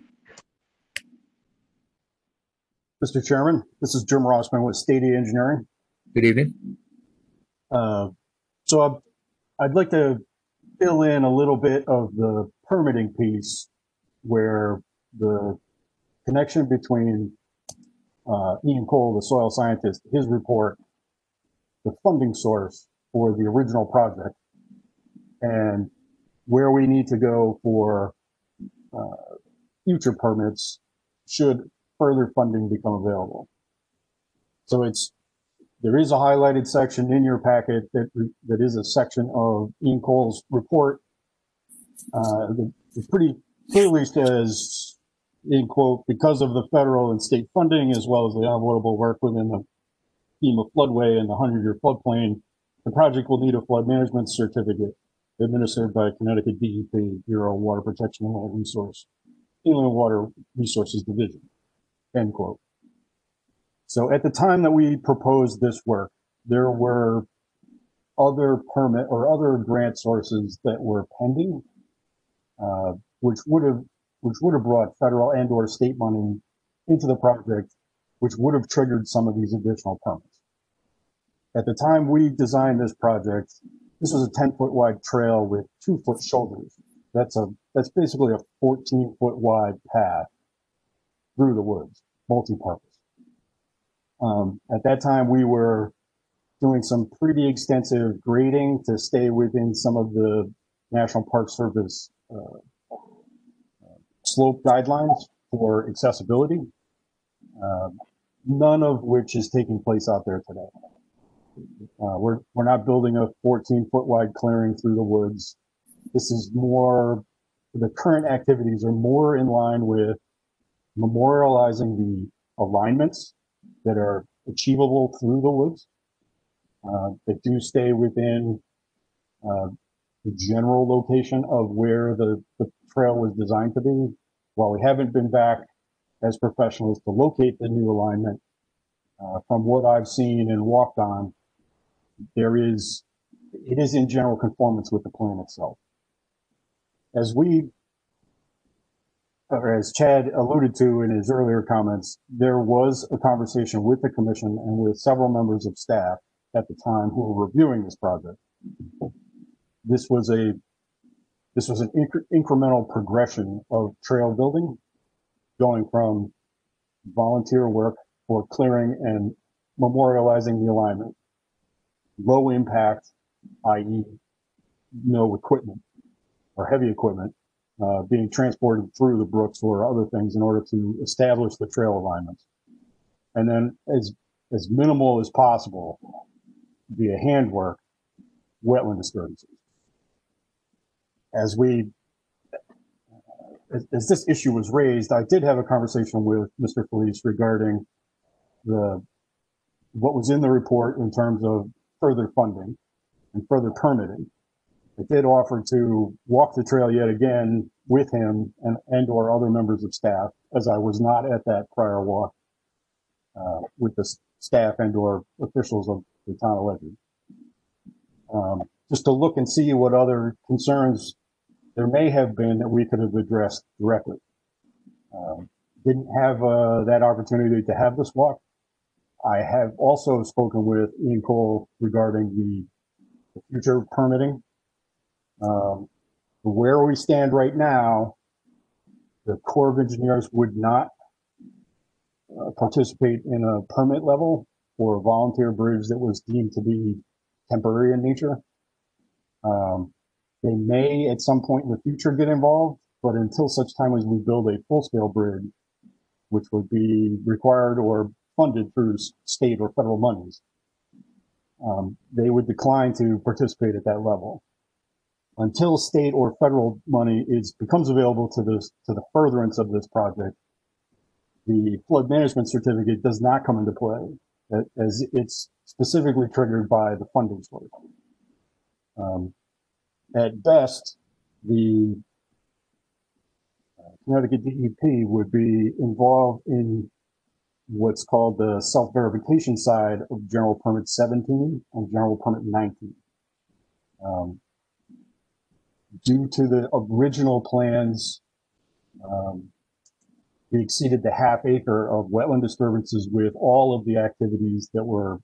Mr. Chairman, this is Jim Rossman with Stadia Engineering. Good evening. So I'd like to fill in a little bit of the permitting piece where the connection between Ian Cole, the soil scientist, his report, the funding source for the original project, and where we need to go for future permits should further funding become available. So there is a highlighted section in your packet that is a section of Ian Cole's report. It pretty clearly says, in quote, because of the federal and state funding, as well as the unavoidable work within the FEMA floodway and the 100-year floodplain, the project will need a flood management certificate administered by Connecticut DEP, Bureau of Water Protection and Inland Water Resources Division, end quote. So at the time that we proposed this work, there were other permit or other grant sources that were pending, which would have brought federal and or state money into the project, which would have triggered some of these additional permits. At the time we designed this project, this was a 10-foot wide trail with 2-foot shoulders. That's basically a 14-foot wide path through the woods, multi-purpose. At that time, we were doing some pretty extensive grading to stay within some of the National Park Service slope guidelines for accessibility, none of which is taking place out there today. We're not building a 14-foot wide clearing through the woods. This is more, the current activities are more in line with memorializing the alignments that are achievable through the woods. That do stay within the general location of where the trail was designed to be. While we haven't been back as professionals to locate the new alignment, from what I've seen and walked on, it is in general conformance with the plan itself. As Chad alluded to in his earlier comments, there was a conversation with the commission and with several members of staff at the time who were reviewing this project. This was an incremental progression of trail building, going from volunteer work for clearing and memorializing the alignment, low impact, i.e. no equipment or heavy equipment being transported through the brooks or other things in order to establish the trail alignments. And then as minimal as possible via handwork, wetland disturbances. As this issue was raised, I did have a conversation with Mr. Felice regarding what was in the report in terms of further funding and further permitting. I did offer to walk the trail yet again with him and or other members of staff, as I was not at that prior walk with the staff and or officials of the town of Ledyard. Just to look and see what other concerns there may have been that we could have addressed directly. Didn't have that opportunity to have this walk. I have also spoken with Ian Cole regarding the future permitting. Where we stand right now, the Corps of Engineers would not participate in a permit level for a volunteer bridge that was deemed to be temporary in nature. They may at some point in the future get involved, but until such time as we build a full-scale bridge, which would be required or funded through state or federal monies, they would decline to participate at that level. Until state or federal money becomes available to the furtherance of this project, the flood management certificate does not come into play, as it's specifically triggered by the funding source. At best, the Connecticut DEP would be involved in what's called the self-verification side of General Permit 17 and General Permit 19. Due to the original plans, we exceeded the half acre of wetland disturbances with all of the activities that were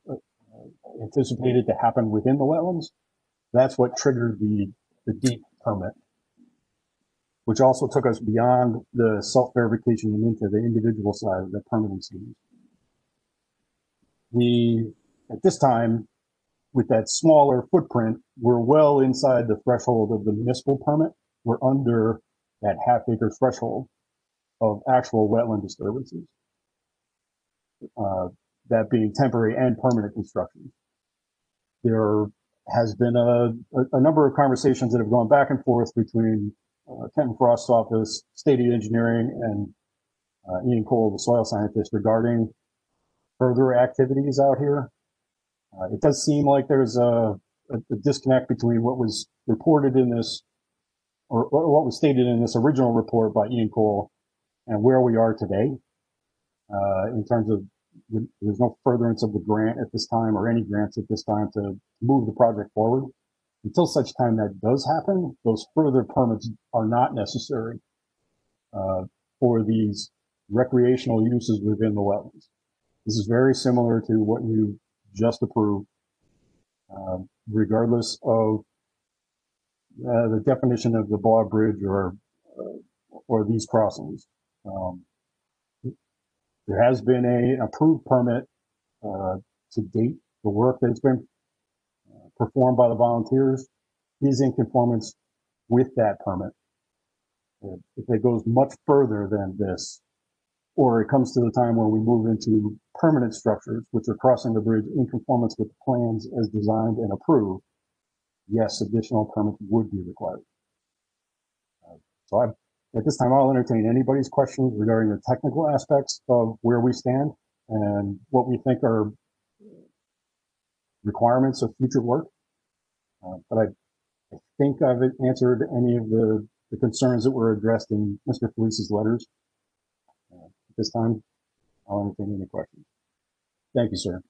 anticipated to happen within the wetlands. That's what triggered the deep permit, which also took us beyond the self-verification and into the individual side of the permitting scheme. At this time, with that smaller footprint, we're well inside the threshold of the municipal permit. We're under that half acre threshold of actual wetland disturbances, that being temporary and permanent construction. There has been a number of conversations that have gone back and forth between Kenton Frost's office, State Engineering, and Ian Cole, the soil scientist, regarding further activities out here. It does seem like there's a disconnect between what was reported in this, or what was stated in this original report by Ian Cole, and where we are today, in terms of there's no furtherance of the grant at this time, or any grants at this time, to move the project forward. Until such time that does happen, those further permits are not necessary for these recreational uses within the wetlands. This is very similar to what you just approved, regardless of the definition of the Baugh Bridge or these crossings. There has been an approved permit to date. The work that's been performed by the volunteers is in conformance with that permit. If it goes much further than this, or it comes to the time where we move into permanent structures, which are crossing the bridge in conformance with the plans as designed and approved, yes, additional permits would be required. At this time, I'll entertain anybody's questions regarding the technical aspects of where we stand and what we think are requirements of future work. But I think I've answered any of the concerns that were addressed in Mr. Felice's letters. At this time, I'll entertain any questions. Thank you, sir.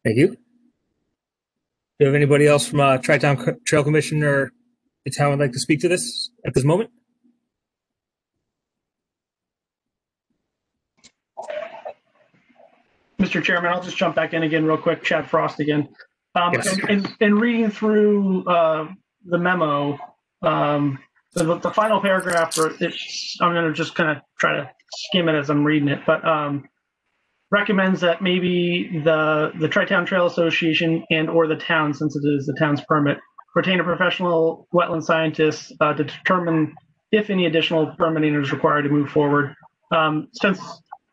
Thank you. Do you have anybody else from Tri-Town Trail Commission or the town would like to speak to this at this moment? Mr. Chairman, I'll just jump back in again real quick. Chad Frost again. Yes. And reading through the memo, the final paragraph, I'm going to just kind of try to skim it as I'm reading it. But recommends that maybe the Tri-Town Trail Association and or the town, since it is the town's permit, retain a professional wetland scientist to determine if any additional permitting is required to move forward. Since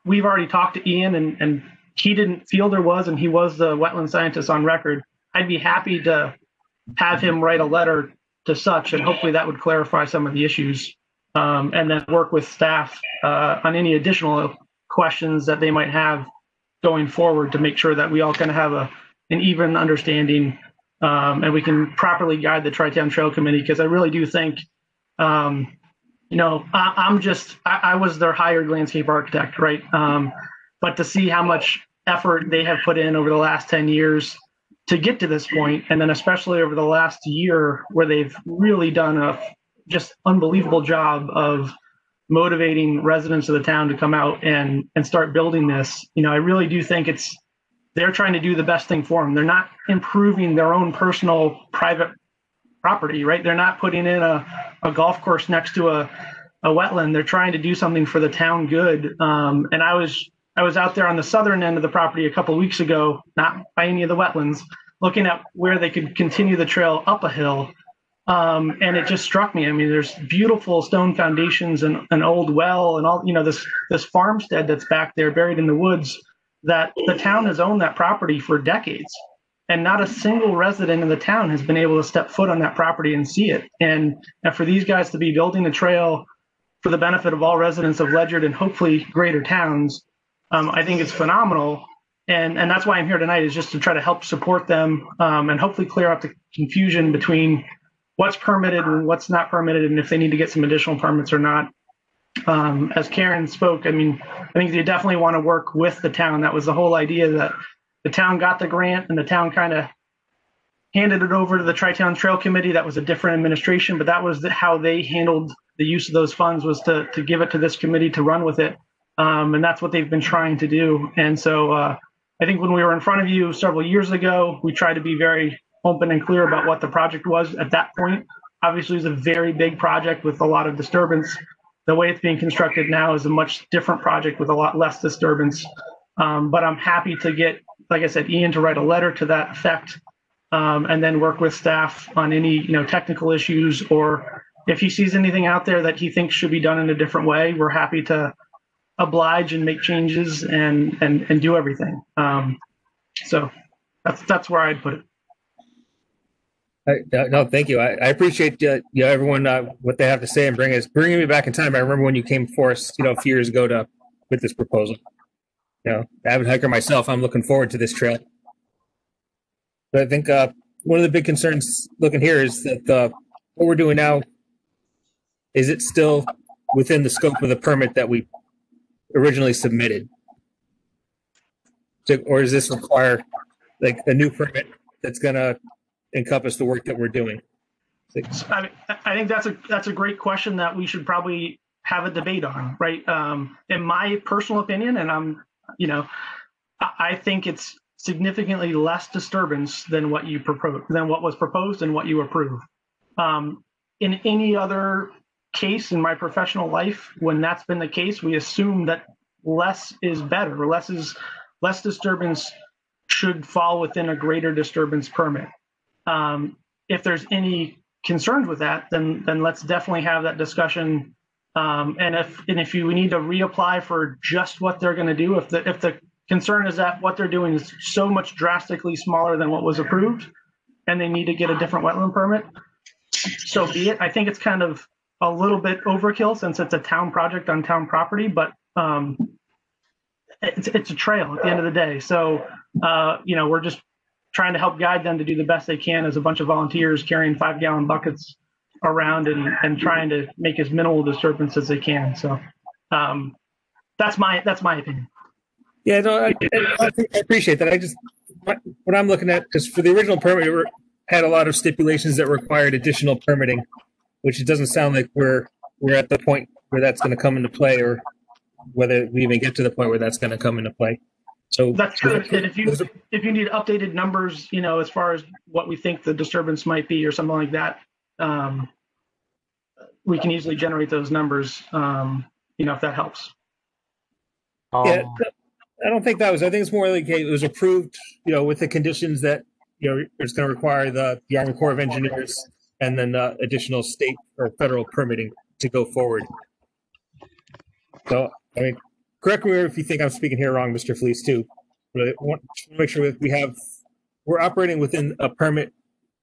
we've already talked to Ian and he didn't feel there was, and he was the wetland scientist on record, I'd be happy to have him write a letter to such, and hopefully that would clarify some of the issues, and then work with staff on any additional questions that they might have going forward to make sure that we all kind of have an even understanding, and we can properly guide the Tri-Town Trail Committee, because I really do think, I was their hired landscape architect, right? But to see how much effort they have put in over the last 10 years to get to this point, and then especially over the last year where they've really done a just unbelievable job of motivating residents of the town to come out and start building this. I really do think they're trying to do the best thing for them. They're not improving their own personal private property, right? They're not putting in a golf course next to a wetland. They're trying to do something for the town good. And I was out there on the southern end of the property a couple of weeks ago, not by any of the wetlands, looking at where they could continue the trail up a hill. And it just struck me. I mean, there's beautiful stone foundations and an old well and all, this farmstead that's back there buried in the woods, that the town has owned that property for decades. And not a single resident in the town has been able to step foot on that property and see it. And for these guys to be building a trail for the benefit of all residents of Ledyard and hopefully greater towns, I think it's phenomenal. And that's why I'm here tonight, is just to try to help support them, and hopefully clear up the confusion between what's permitted and what's not permitted, and if they need to get some additional permits or not. As Karen spoke, I think they definitely want to work with the town. That was the whole idea, that the town got the grant and the town kind of handed it over to the Tri-Town Trail Committee. That was a different administration, but that was how they handled the use of those funds, was to give it to this committee to run with it. And that's what they've been trying to do. And so I think when we were in front of you several years ago, we tried to be very open and clear about what the project was at that point. Obviously, it's a very big project with a lot of disturbance. The way it's being constructed now is a much different project with a lot less disturbance. But I'm happy to get, like I said, Ian to write a letter to that effect, and then work with staff on any technical issues, or if he sees anything out there that he thinks should be done in a different way, we're happy to oblige and make changes and do everything. So that's where I'd put it. No, thank you. I appreciate everyone what they have to say and bringing me back in time. I remember when you came for us, a few years ago with this proposal. Avid hiker myself, I'm looking forward to this trail. But I think one of the big concerns looking here is that what we're doing now, is it still within the scope of the permit that we originally submitted? Or does this require like a new permit that's going to encompass the work that we're doing? I think that's a great question that we should probably have a debate on, right? In my personal opinion, and I think it's significantly less disturbance than what you proposed, than what was proposed and what you approved. In any other case in my professional life, when that's been the case, we assume that less is better. Less disturbance should fall within a greater disturbance permit. If there's any concerns with that, then let's definitely have that discussion. And if we need to reapply for just what they're going to do, if the concern is that what they're doing is so much drastically smaller than what was approved, and they need to get a different wetland permit, so be it. I think it's kind of a little bit overkill since it's a town project on town property, but it's a trail at the end of the day. So we're just trying to help guide them to do the best they can as a bunch of volunteers carrying 5-gallon buckets around and trying to make as minimal disturbance as they can. So that's my opinion. Yeah, no, I appreciate that. What I'm looking at, because for the original permit, we had a lot of stipulations that required additional permitting, which it doesn't sound like we're at the point where that's going to come into play, or whether we even get to the point where that's going to come into play. So that's good. And if you need updated numbers, as far as what we think the disturbance might be or something like that, we can easily generate those numbers, if that helps. Yeah, I don't think that was. I think it's more like it was approved, with the conditions that it's going to require the Army Corps of Engineers and then additional state or federal permitting to go forward. So, I mean, correct me if you think I'm speaking here wrong, Mr. Fleece, too. But I want to make sure that we're operating within a permit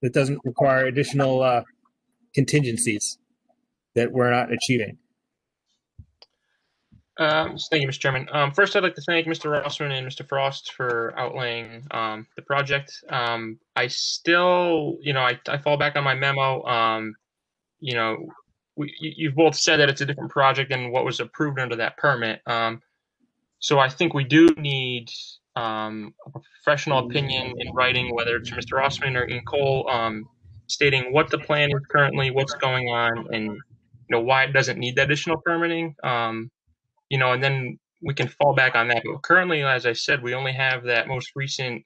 that doesn't require additional contingencies that we're not achieving. Thank you, Mr. Chairman. First, I'd like to thank Mr. Rossman and Mr. Frost for outlaying the project. I still, I fall back on my memo. You've both said that it's a different project than what was approved under that permit. So I think we do need a professional opinion in writing, whether it's Mr. Rossman or Ian Cole, stating what the plan is currently, what's going on, and why it doesn't need that additional permitting. And then we can fall back on that. But currently, as I said, we only have that most recent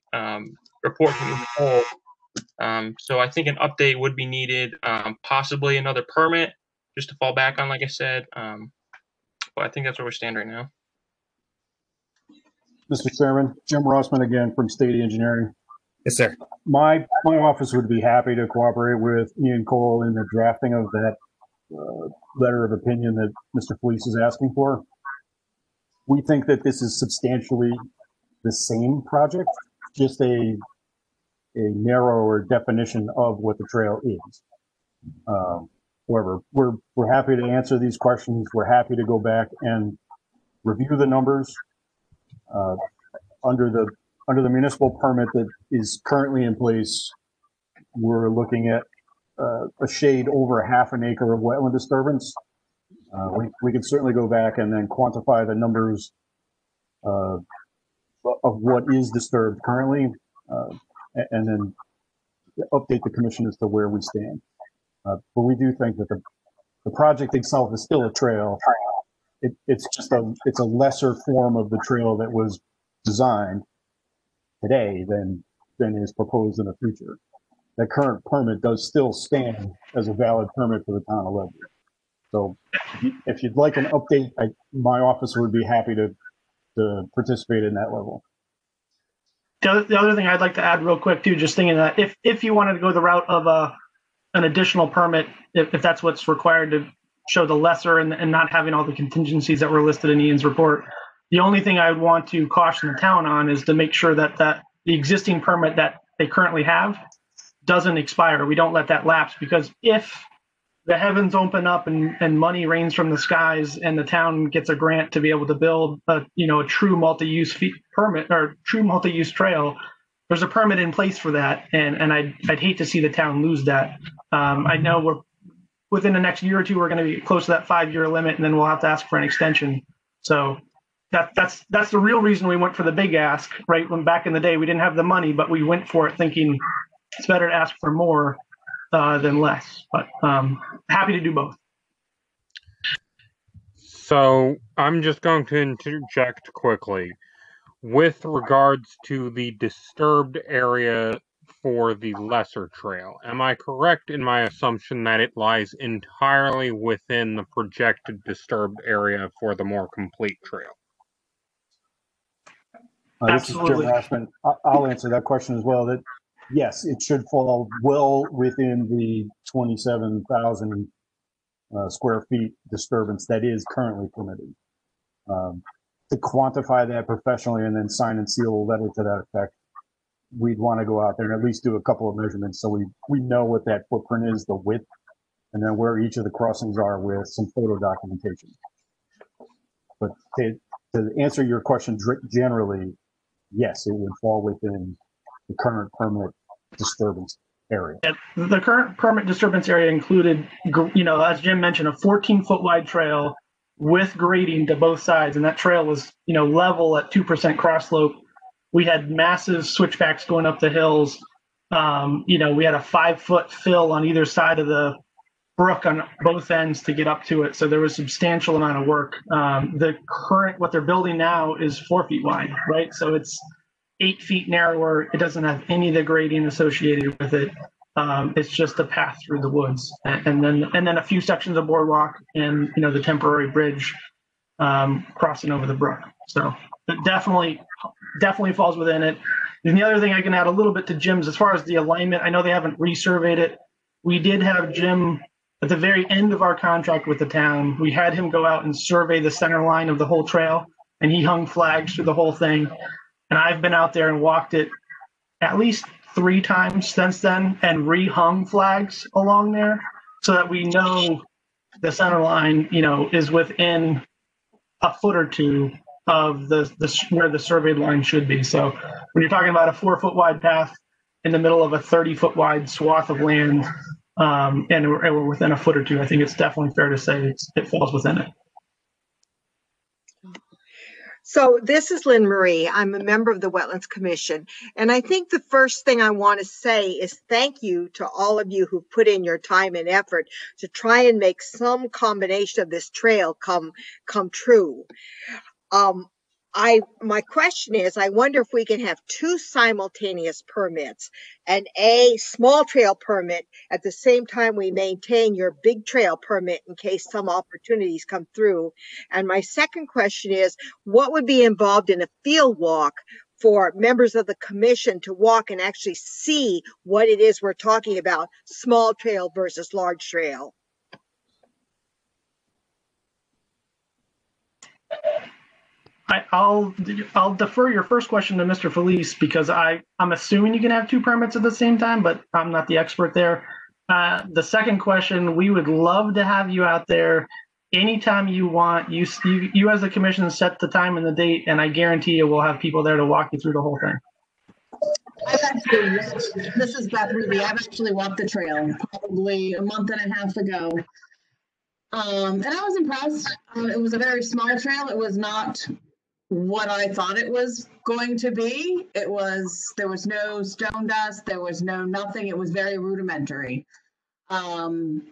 report from Ian Cole. So I think an update would be needed, possibly another permit, just to fall back on, like I said. But I think that's where we stand right now. Mr. Chairman, Jim Rossman again from State Engineering. Yes, sir. My office would be happy to cooperate with Ian Cole in the drafting of that letter of opinion that Mr. Fleece is asking for. We think that this is substantially the same project, just a narrower definition of what the trail is. However, we're happy to answer these questions. We're happy to go back and review the numbers. Under the municipal permit that is currently in place, we're looking at a shade over half an acre of wetland disturbance. We can certainly go back and then quantify the numbers of what is disturbed currently, and then update the commission as to where we stand. But we do think that the project itself is still a trail. It's just a lesser form of the trail that was designed today than is proposed in the future. That current permit does still stand as a valid permit for the town of Ledyard. So if you'd like an update, my office would be happy to participate in that level. The other thing I'd like to add real quick too, just thinking that if you wanted to go the route of an additional permit, if that's what's required to show the lesser and not having all the contingencies that were listed in Ian's report, the only thing I would want to caution the town on is to make sure that the existing permit that they currently have doesn't expire. We don't let that lapse, because if the heavens open up and money rains from the skies and the town gets a grant to be able to build a true multi-use permit or true multi-use trail, there's a permit in place for that. And I'd hate to see the town lose that. I know we're within the next year or two, we're going to be close to that 5-year limit, and then we'll have to ask for an extension. So that's the real reason we went for the big ask, right? When back in the day, we didn't have the money, but we went for it thinking it's better to ask for more than less, but happy to do both. So I'm just going to interject quickly. With regards to the disturbed area for the lesser trail, am I correct in my assumption that it lies entirely within the projected disturbed area for the more complete trail? This is Jim Rossman. I'll answer that question as well. That yes, it should fall well within the 27,000 square feet disturbance that is currently permitted. To quantify that professionally and then sign and seal a letter to that effect, we'd want to go out there and at least do a couple of measurements so we know what that footprint is, the width, and then where each of the crossings are with some photo documentation. But to answer your question generally, yes, it would fall within the current permit disturbance area. The current permit disturbance area included, as Jim mentioned, a 14-foot wide trail with grading to both sides, and that trail was, level at 2% cross slope. We had massive switchbacks going up the hills. We had a 5-foot fill on either side of the brook on both ends to get up to it. So there was a substantial amount of work. What they're building now is 4 feet wide, right? So it's 8 feet narrower. It doesn't have any of the grading associated with it. It's just a path through the woods, and then a few sections of boardwalk and the temporary bridge crossing over the brook. So It definitely falls within it. And the other thing I can add a little bit to Jim's, as far as the alignment, I know they haven't resurveyed it. We did have Jim at the very end of our contract with the town. We had him go out and survey the center line of the whole trail, and he hung flags through the whole thing. And I've been out there and walked it at least 3 times since then and re-hung flags along there so that we know the center line, is within a foot or two of the where the surveyed line should be. So when you're talking about a 4-foot wide path in the middle of a 30-foot wide swath of land, and we're within a foot or two, I think it's definitely fair to say it falls within it. So this is Lynn Marie. I'm a member of the Wetlands Commission. And I think the first thing I want to say is thank you to all of you who put in your time and effort to try and make some combination of this trail come true. My question is, I wonder if we can have 2 simultaneous permits, and a small trail permit at the same time we maintain your big trail permit in case some opportunities come through. And my second question is, what would be involved in a field walk for members of the commission to walk and actually see what it is we're talking about, small trail versus large trail? I'll defer your first question to Mr. Felice because I'm assuming you can have 2 permits at the same time, but I'm not the expert there. The second question, we would love to have you out there anytime you want. You as a commission set the time and the date, and I guarantee you we'll have people there to walk you through the whole thing. This is Beth Ruby. I've actually walked the trail probably a month and a half ago. And I was impressed. It was a very small trail. It was not what I thought it was going to be. There was no stone dust. There was no nothing. It was very rudimentary. And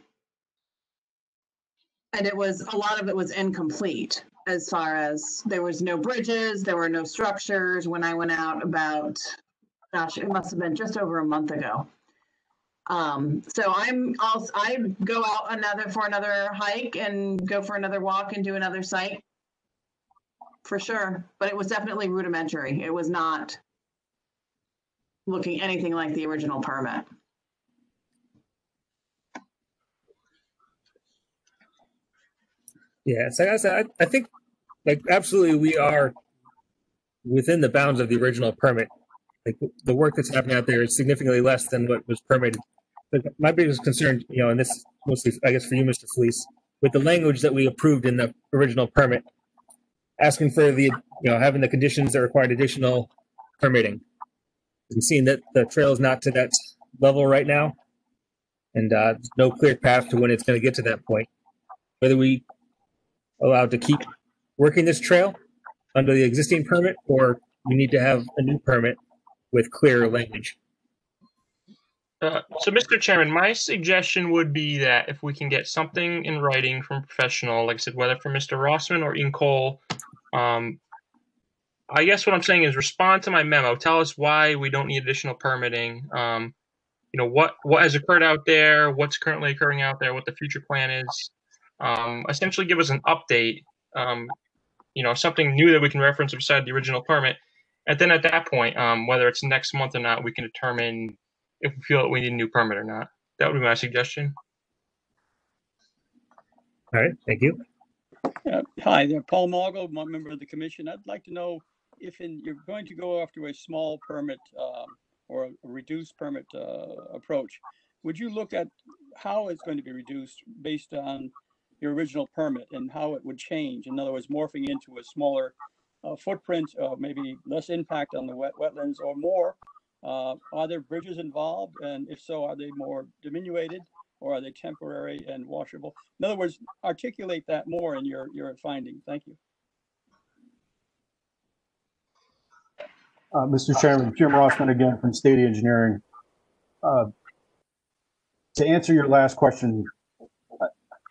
a lot of it was incomplete as far as there was no bridges. There were no structures when I went out about, gosh, it must have been just over a month ago. So I go out for another hike and go for another walk and do another site for sure. But it was definitely rudimentary. It was not looking anything like the original permit. Yeah, so like I said, I think absolutely we are within the bounds of the original permit. Like the work that's happening out there is significantly less than what was permitted. But my biggest concern, and this mostly, I guess, for you, Mr. Felice, with the language that we approved in the original permit, asking for the, having the conditions that required additional permitting. And seeing that the trail is not to that level right now, and there's no clear path to when it's going to get to that point. Whether we allowed to keep working this trail under the existing permit, or we need to have a new permit with clearer language. So, Mr. Chairman, my suggestion would be that if we can get something in writing from a professional, like I said, whether from Mr. Rossman or Ian Cole, I guess what I'm saying is respond to my memo. Tell us why we don't need additional permitting. What has occurred out there, what's currently occurring out there, what the future plan is. Essentially give us an update, something new that we can reference beside the original permit. And then at that point, whether it's next month or not, we can determine if we feel that we need a new permit or not. That would be my suggestion. All right, thank you. Hi there, Paul Margo, member of the commission. I'd like to know if you're going to go after a small permit or a reduced permit approach, would you look at how it's going to be reduced based on your original permit and how it would change? In other words, morphing into a smaller footprint, maybe less impact on the wetlands or more. Are there bridges involved? And if so, are they more diminuted or are they temporary and washable? In other words, articulate that more in your finding. Thank you. Mr. Chairman, Jim Rossman again from State Engineering. To answer your last question,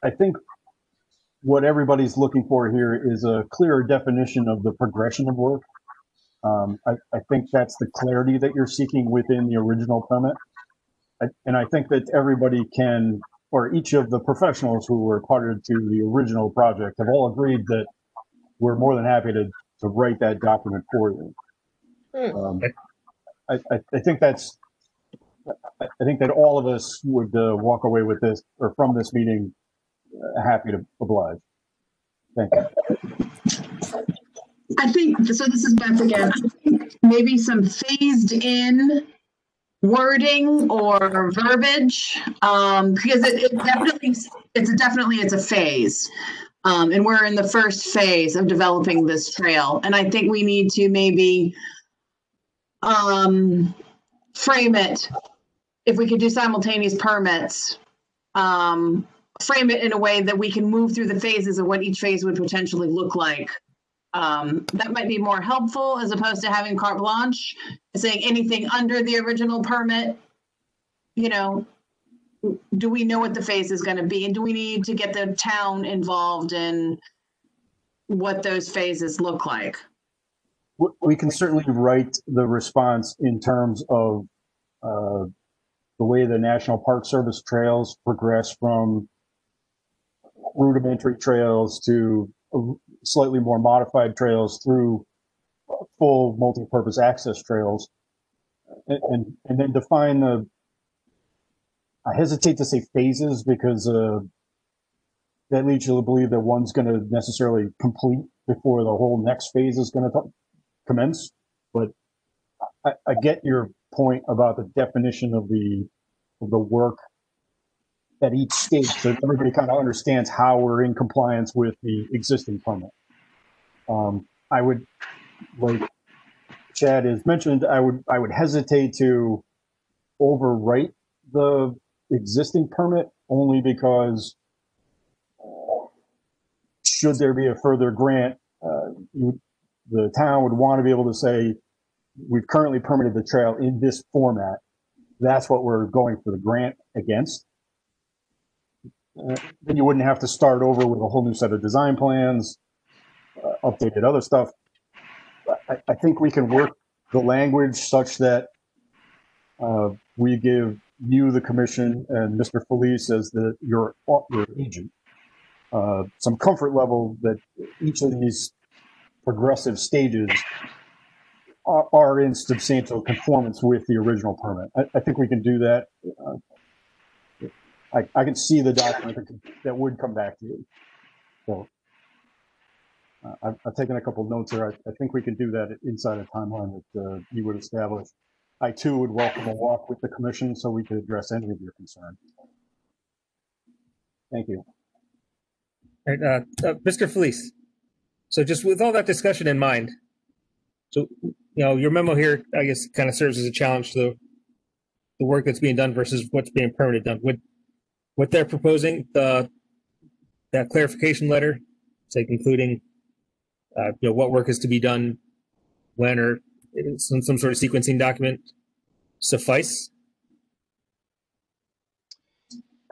I think what everybody's looking for here is a clearer definition of the progression of work. I think that's the clarity that you're seeking within the original permit. And I think that everybody can, or each of the professionals who were parted to the original project have all agreed that we're more than happy to write that document for you. I think that's. I think that all of us would walk away with this or from this meeting happy to oblige. Thank you. I think so. This is Beth again. I think maybe some phased in wording or verbiage, because it's a phase, and we're in the first phase of developing this trail, and I think we need to maybe frame it. If we could do simultaneous permits, frame it in a way that we can move through the phases of what each phase would potentially look like. That might be more helpful as opposed to having carte blanche, saying anything under the original permit. You know, do we know what the phase is going to be? And do we need to get the town involved in what those phases look like? We can certainly write the response in terms of the way the National Park Service trails progress from rudimentary trails to slightly more modified trails through full multi-purpose access trails, and then define the, I hesitate to say phases because that leads you to believe that one's going to necessarily complete before the whole next phase is going to commence. But I get your point about the definition of the work at each stage, so everybody kind of understands how we're in compliance with the existing permit. I would, like Chad has mentioned, I would hesitate to overwrite the existing permit only because should there be a further grant, the town would want to be able to say, we've currently permitted the trail in this format. That's what we're going for the grant against. Then you wouldn't have to start over with a whole new set of design plans, updated other stuff. I think we can work the language such that we give you, the commission, and Mr. Felice as your agent, some comfort level that each of these progressive stages are in substantial conformance with the original permit. I think we can do that. I can see the document that would come back to you. So I've taken a couple notes here. I think we can do that inside a timeline that you would establish. I too would welcome a walk with the commission so we could address any of your concerns. Thank you. All right, Mr. Felice. So just with all that discussion in mind, so your memo here, I guess, kind of serves as a challenge to the work that's being done versus what's being permitted done. What they're proposing, that clarification letter, it's like including what work is to be done when, or some sort of sequencing document suffice?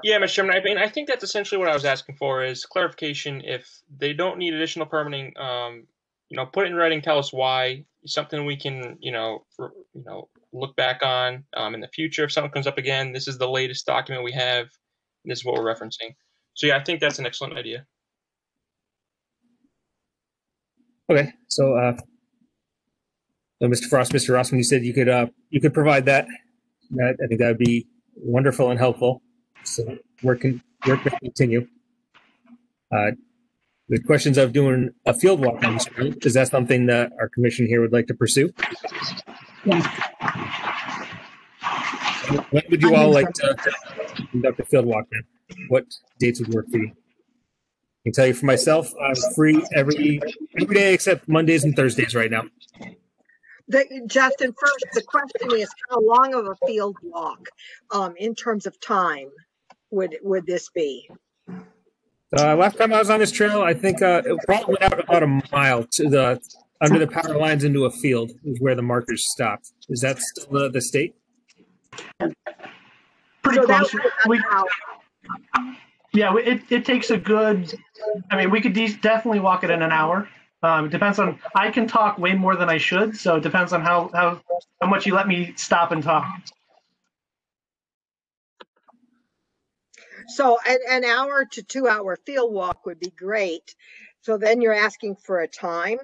Yeah, Mr. Chairman, I mean, I think that's essentially what I was asking for is clarification. If they don't need additional permitting, put it in writing, tell us why. Something we can, look back on in the future. If something comes up again, this is the latest document we have. And this is what we're referencing. So yeah, I think that's an excellent idea. Okay, so Mr. Frost, Mr. Rossman, you said you could provide that. I think that would be wonderful and helpful. So work can continue. The questions of doing a field walk on the street, is that something that our commission here would like to pursue? Yeah. When would you all like to conduct a field walk then? What dates would work for you? I can tell you for myself, I'm free every day except Mondays and Thursdays right now. Justin, first, the question is how long of a field walk in terms of time would this be? Last time I was on this trail, I think it probably went out about a mile to under the power lines into a field is where the markers stopped. Is that still the state? Pretty close. It takes a good, we could definitely walk it in an hour. It depends on, I can talk way more than I should, so it depends on how much you let me stop and talk. So an hour to 2 hour field walk would be great. So then you're asking for a time?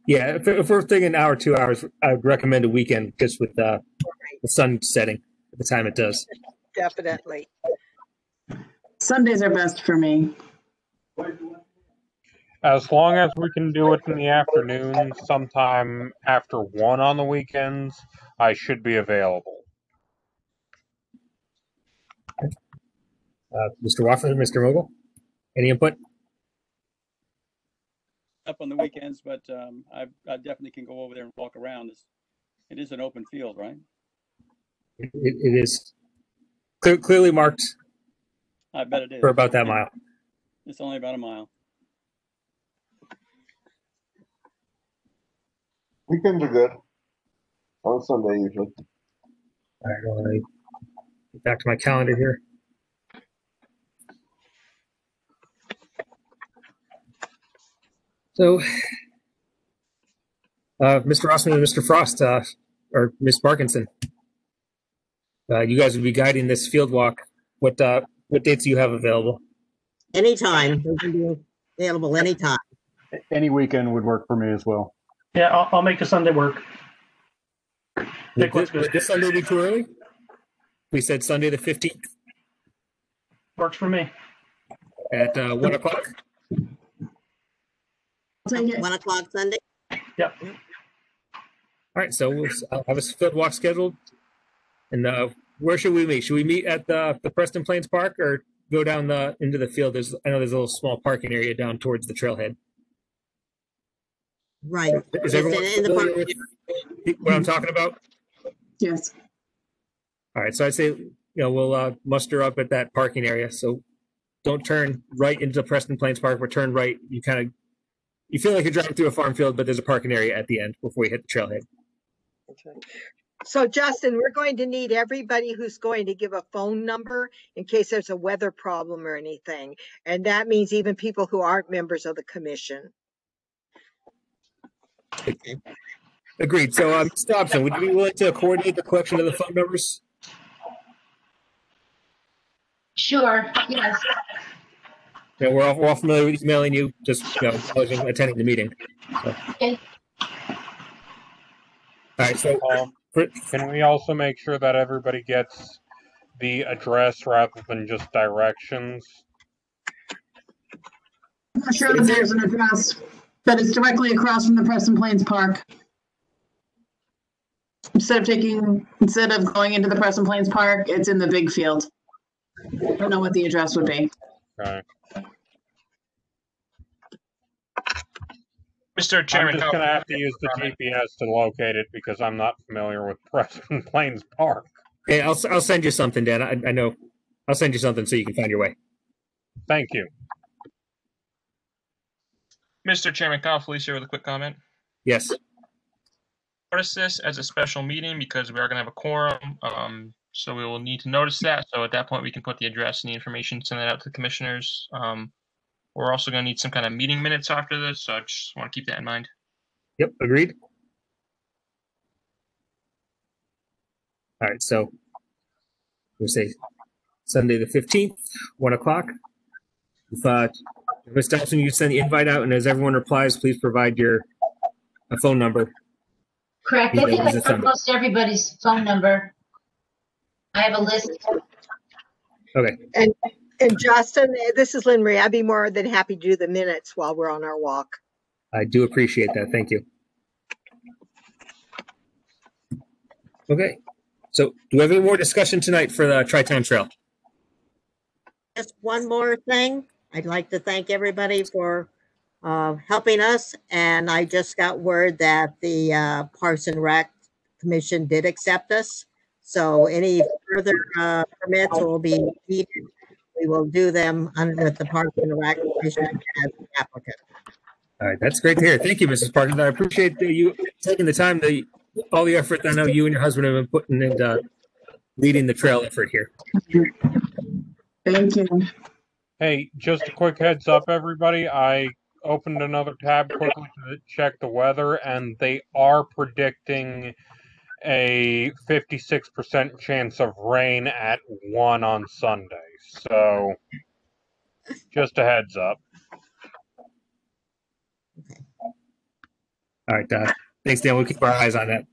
Yeah, if we're thinking an hour, 2 hours, I would recommend a weekend just with the sun setting at the time it does. Definitely. Sundays are best for me. As long as we can do it in the afternoon, sometime after 1 on the weekends, I should be available. Mr. Waffler, Mr. Mogul, any input? Up on the weekends, but I definitely can go over there and walk around. It is an open field, right? It is clearly marked. I bet it is. For about that mile. It's only about a mile. Weekends are good. On Sunday usually. All right, well, let me get back to my calendar here. So, Mr. Rossman and Mr. Frost, or Ms. Parkinson, you guys would be guiding this field walk. What dates do you have available? Anytime. We can be available anytime. Any weekend would work for me as well. Yeah, I'll make the Sunday work. Would this Sunday be too early? We said Sunday the 15th. Works for me. At 1 o'clock? 1 o'clock Sunday? Yep. All right, so I'll have a field walk scheduled. And where should we meet? Should we meet at the Preston Plains Park or go down into the field? I know there's a little small parking area down towards the trailhead. Right. Is everyone familiar with what I'm talking about? Yes. All right, so I'd say we'll muster up at that parking area. So don't turn right into Preston Plains Park, but turn right. You feel like you're driving through a farm field, but there's a parking area at the end before you hit the trailhead. Okay. So Justin, we're going to need everybody who's going to give a phone number in case there's a weather problem or anything. And that means even people who aren't members of the commission. Agreed. So, Mr. Dobson, would you be willing to coordinate the collection of the phone numbers? Sure, yes. Yeah, we're all familiar with emailing you, just attending the meeting. So. Okay. All right. So, can we also make sure that everybody gets the address rather than just directions? I'm not sure that there's an address, but it's directly across from the Preston Plains Park. Instead of going into the Preston Plains Park, it's in the big field. I don't know what the address would be. Okay. Mr. Chairman, I'm just going to have to use the GPS to locate it because I'm not familiar with Preston Plains Park. Okay, I'll send you something, Dan. I know. I'll send you something so you can find your way. Thank you. Mr. Chairman, Kyle Felicia with a quick comment. Yes. Notice this as a special meeting because we are going to have a quorum. So we will need to notice that. So at that point, we can put the address and the information, send that out to the commissioners. We're also going to need some kind of meeting minutes after this. So I just want to keep that in mind. Yep, agreed. All right, so we'll say Sunday the 15th, 1 o'clock. If Ms. Dobson, you send the invite out, and as everyone replies, please provide your phone number. Correct. I think I have most everybody's phone number. I have a list. Okay. And Justin, this is Lynn Marie. I'd be more than happy to do the minutes while we're on our walk. I do appreciate that. Thank you. Okay. So do we have any more discussion tonight for the Tri-Town Trail? Just one more thing. I'd like to thank everybody for helping us. And I just got word that the Parks and Rec Commission did accept us. So any further permits will be needed. We will do them with the Parks and Rec Commission as an applicant. All right, that's great to hear. Thank you, Mrs. Parkins. I appreciate you taking the time, all the effort I know you and your husband have been putting into leading the trail effort here. Thank you. Hey, just a quick heads up, everybody. I opened another tab quickly to check the weather, and they are predicting a 56% chance of rain at 1 on Sunday. So, just a heads up. All right. Thanks, Dan. We'll keep our eyes on that.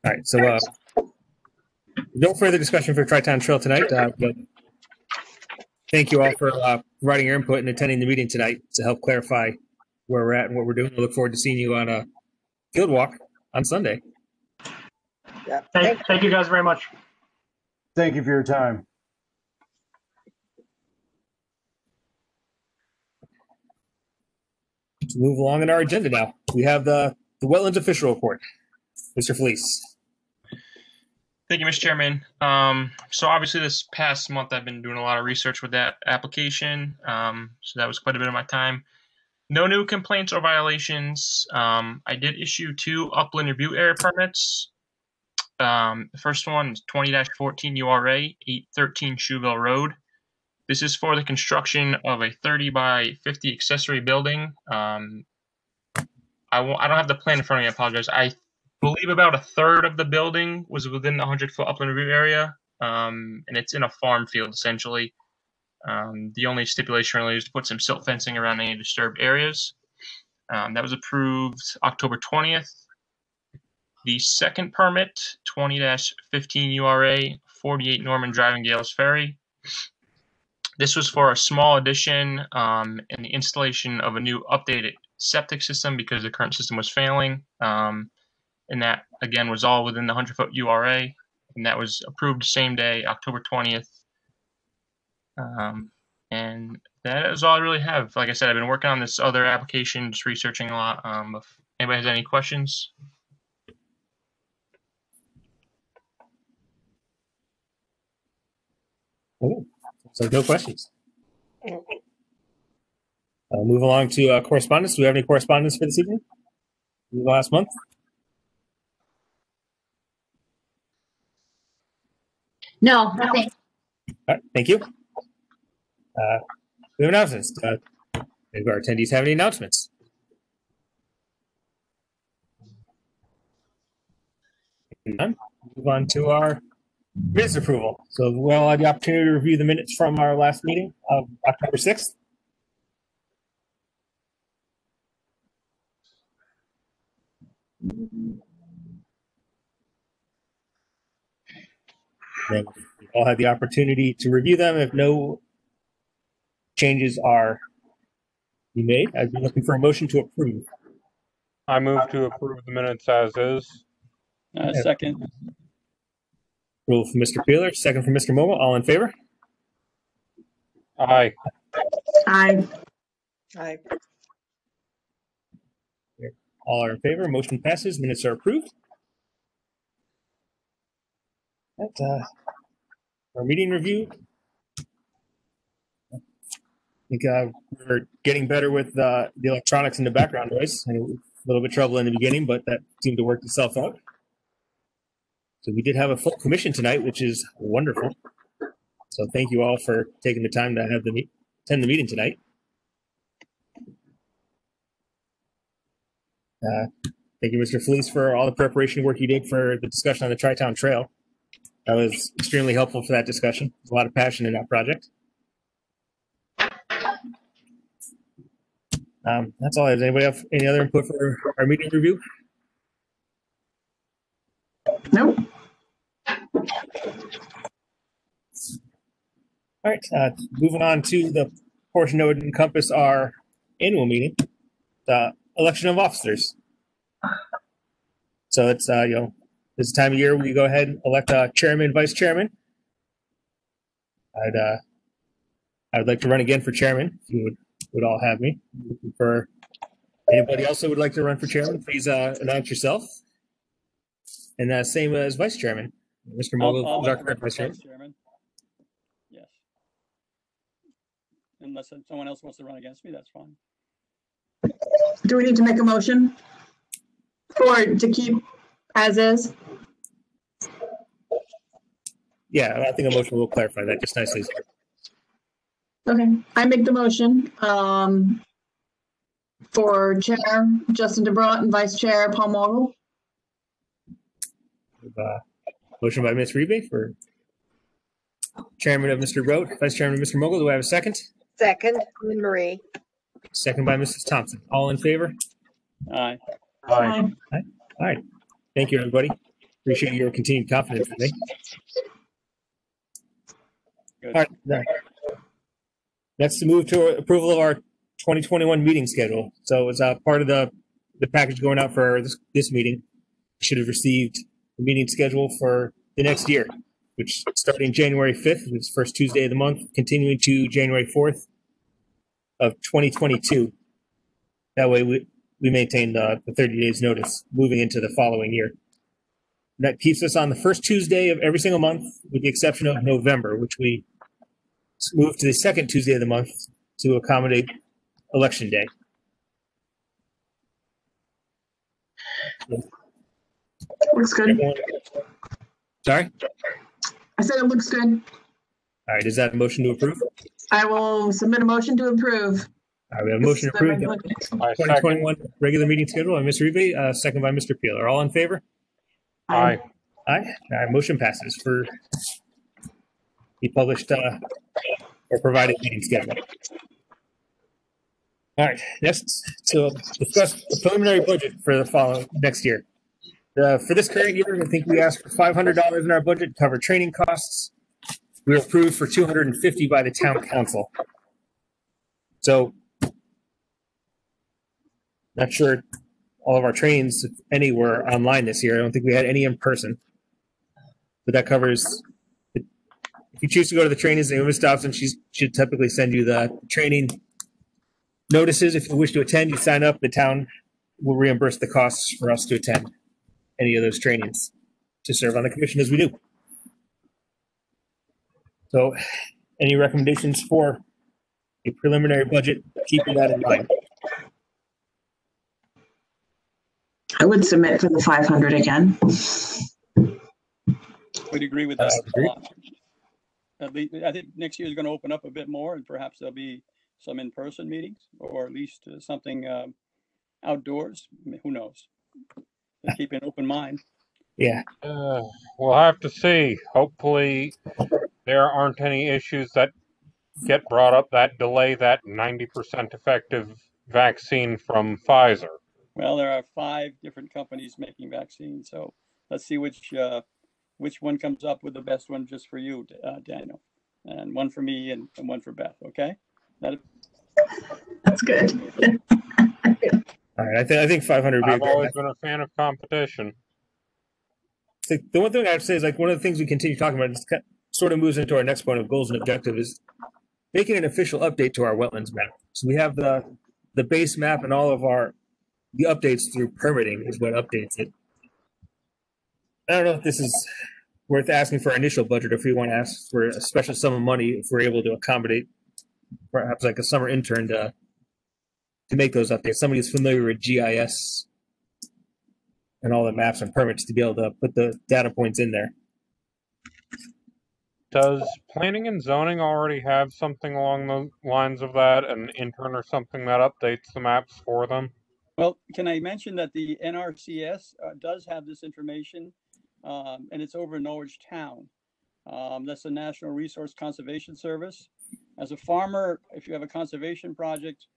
All right. So no further discussion for Tri-Town Trail tonight. But thank you all for providing your input and attending the meeting tonight to help clarify where we're at and what we're doing. We look forward to seeing you on a field walk on Sunday. Yeah. Thank you guys very much. Thank you for your time. To move along in our agenda now, we have the Wetlands official report. Mr. Felice. Thank you, Mr. Chairman. So obviously this past month I've been doing a lot of research with that application. So that was quite a bit of my time. No new complaints or violations. I did issue 2 upland review area permits. The first one is 20-14 URA, 813 Shoeville Road. This is for the construction of a 30 by 50 accessory building. I don't have the plan in front of me. I apologize. I believe about a third of the building was within the 100-foot upland review area, and it's in a farm field essentially. The only stipulation really is to put some silt fencing around any disturbed areas. That was approved October 20th. The second permit, 20-15 URA, 48 Norman Drive in Gales Ferry. This was for a small addition and the installation of a new updated septic system because the current system was failing. And that, again, was all within the 100-foot URA. And that was approved the same day, October 20th. And that is all I really have. Like I said, I've been working on this other application, just researching a lot. If anybody has any questions. Oh, so no questions. I'll move along to correspondence. Do we have any correspondence for this evening? Last month? No, nothing. All right, thank you. We have announcements. Maybe our attendees have any announcements? None. Move on to our minutes approval. So we all had the opportunity to review the minutes from our last meeting of October 6th. Then we all had the opportunity to review them. If no changes are made, I'd be looking for a motion to approve. I move to approve the minutes as is. Second. Rule from Mr. Peeler, second from Mr. Momo. All in favor? Aye. Aye. Aye. All are in favor. Motion passes. Minutes are approved. Our meeting review. I think we're getting better with the electronics and the background noise. A little bit of trouble in the beginning, but that seemed to work itself out. So we did have a full commission tonight, which is wonderful. So thank you all for taking the time to have attend the meeting tonight. Thank you, Mr. Felice, for all the preparation work you did for the discussion on the Tri-Town Trail. That was extremely helpful for that discussion. There's a lot of passion in that project. That's all I have. Does anybody have any other input for our meeting review? Nope. All right, moving on to the portion that would encompass our annual meeting, the election of officers. So it's, this time of year we go ahead and elect a chairman, vice chairman. I would like to run again for chairman. If you would all have me. For anybody else that would like to run for chairman, please announce yourself. And same as vice chairman. Mr. Mogul is our current vice chairman. Yes. Unless someone else wants to run against me, that's fine. Do we need to make a motion to keep as is? Yeah, I think a motion will clarify that just nicely. Okay, I make the motion for Chair Justin DeBrot and Vice Chair Paul Mogul. Motion by Ms. Rebe for chairman of Mr. Broad, vice chairman of Mr. Mogul. Do I have a second? Second, Lynn Marie. Second by Mrs. Thompson. All in favor? Aye. Aye. All right. Thank you, everybody. Appreciate your continued confidence in me. Good. All right. Next, to move to approval of our 2021 meeting schedule. So as part of the package going out for this meeting, you should have received the meeting schedule for the next year, which starting January 5th, which is the first Tuesday of the month, continuing to January 4th of 2022. That way we maintain the 30 days notice moving into the following year. That keeps us on the first Tuesday of every single month, with the exception of November, which we moved to the second Tuesday of the month to accommodate Election Day. Looks good. Sorry? I said it looks good. All right, is that a motion to approve? I will submit a motion to approve. All right, we have a motion to approve the 2021 regular meeting schedule by Mr. Eby, second by Mr. Peeler. All in favor? Aye. Aye. All right, motion passes for the published or provided meeting schedule. All right, next to discuss the preliminary budget for the next year. For this current year, I think we asked for $500 in our budget to cover training costs. We were approved for $250 by the town council. So, not sure all of our trainings, if any, were online this year. I don't think we had any in person. But that covers, if you choose to go to the trainings, and Ms. Dobson, she should typically send you the training notices. If you wish to attend, you sign up. The town will reimburse the costs for us to attend any of those trainings to serve on the commission as we do. So, any recommendations for a preliminary budget, keeping that in mind? I would submit for the 500 again. Would agree with that. I think next year is going to open up a bit more, and perhaps there'll be some in-person meetings, or at least something outdoors. I mean, who knows? Just keep an open mind. Yeah. We'll have to see. Hopefully there aren't any issues that get brought up that delay that 90% effective vaccine from Pfizer. Well, there are 5 different companies making vaccines, so let's see which one comes up with the best one just for you, Daniel, and one for me and one for Beth. Okay, that's good. All right, I think 500. I've always been a fan of competition. The one thing I have to say is, like, one of the things we continue talking about, and sort of moves into our next point of goals and objective, is making an official update to our wetlands map. So we have the base map, and all of the updates through permitting is what updates it. I don't know if this is worth asking for our initial budget, or if we want to ask for a special sum of money if we're able to accommodate perhaps like a summer intern to make those updates. Somebody who's familiar with GIS and all the maps and permits to be able to put the data points in there. Does planning and zoning already have something along the lines of that, an intern or something that updates the maps for them? Well, can I mention that the NRCS does have this information, and it's over in Norwich Town. That's the National Resource Conservation Service. As a farmer, if you have a conservation project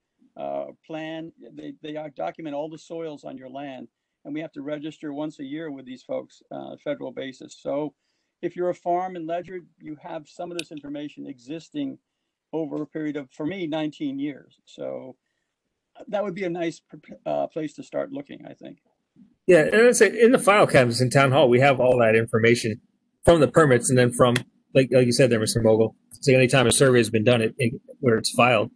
plan, they document all the soils on your land, and we have to register once a year with these folks on a federal basis. So if you're a farm in Ledyard, you have some of this information existing over a period of, for me, 19 years. So that would be a nice place to start looking, I think. Yeah, and I'd say in the file cabinets in Town Hall, we have all that information from the permits, and then from, like you said there, Mr. Mogul, so anytime a survey has been done, where it's filed,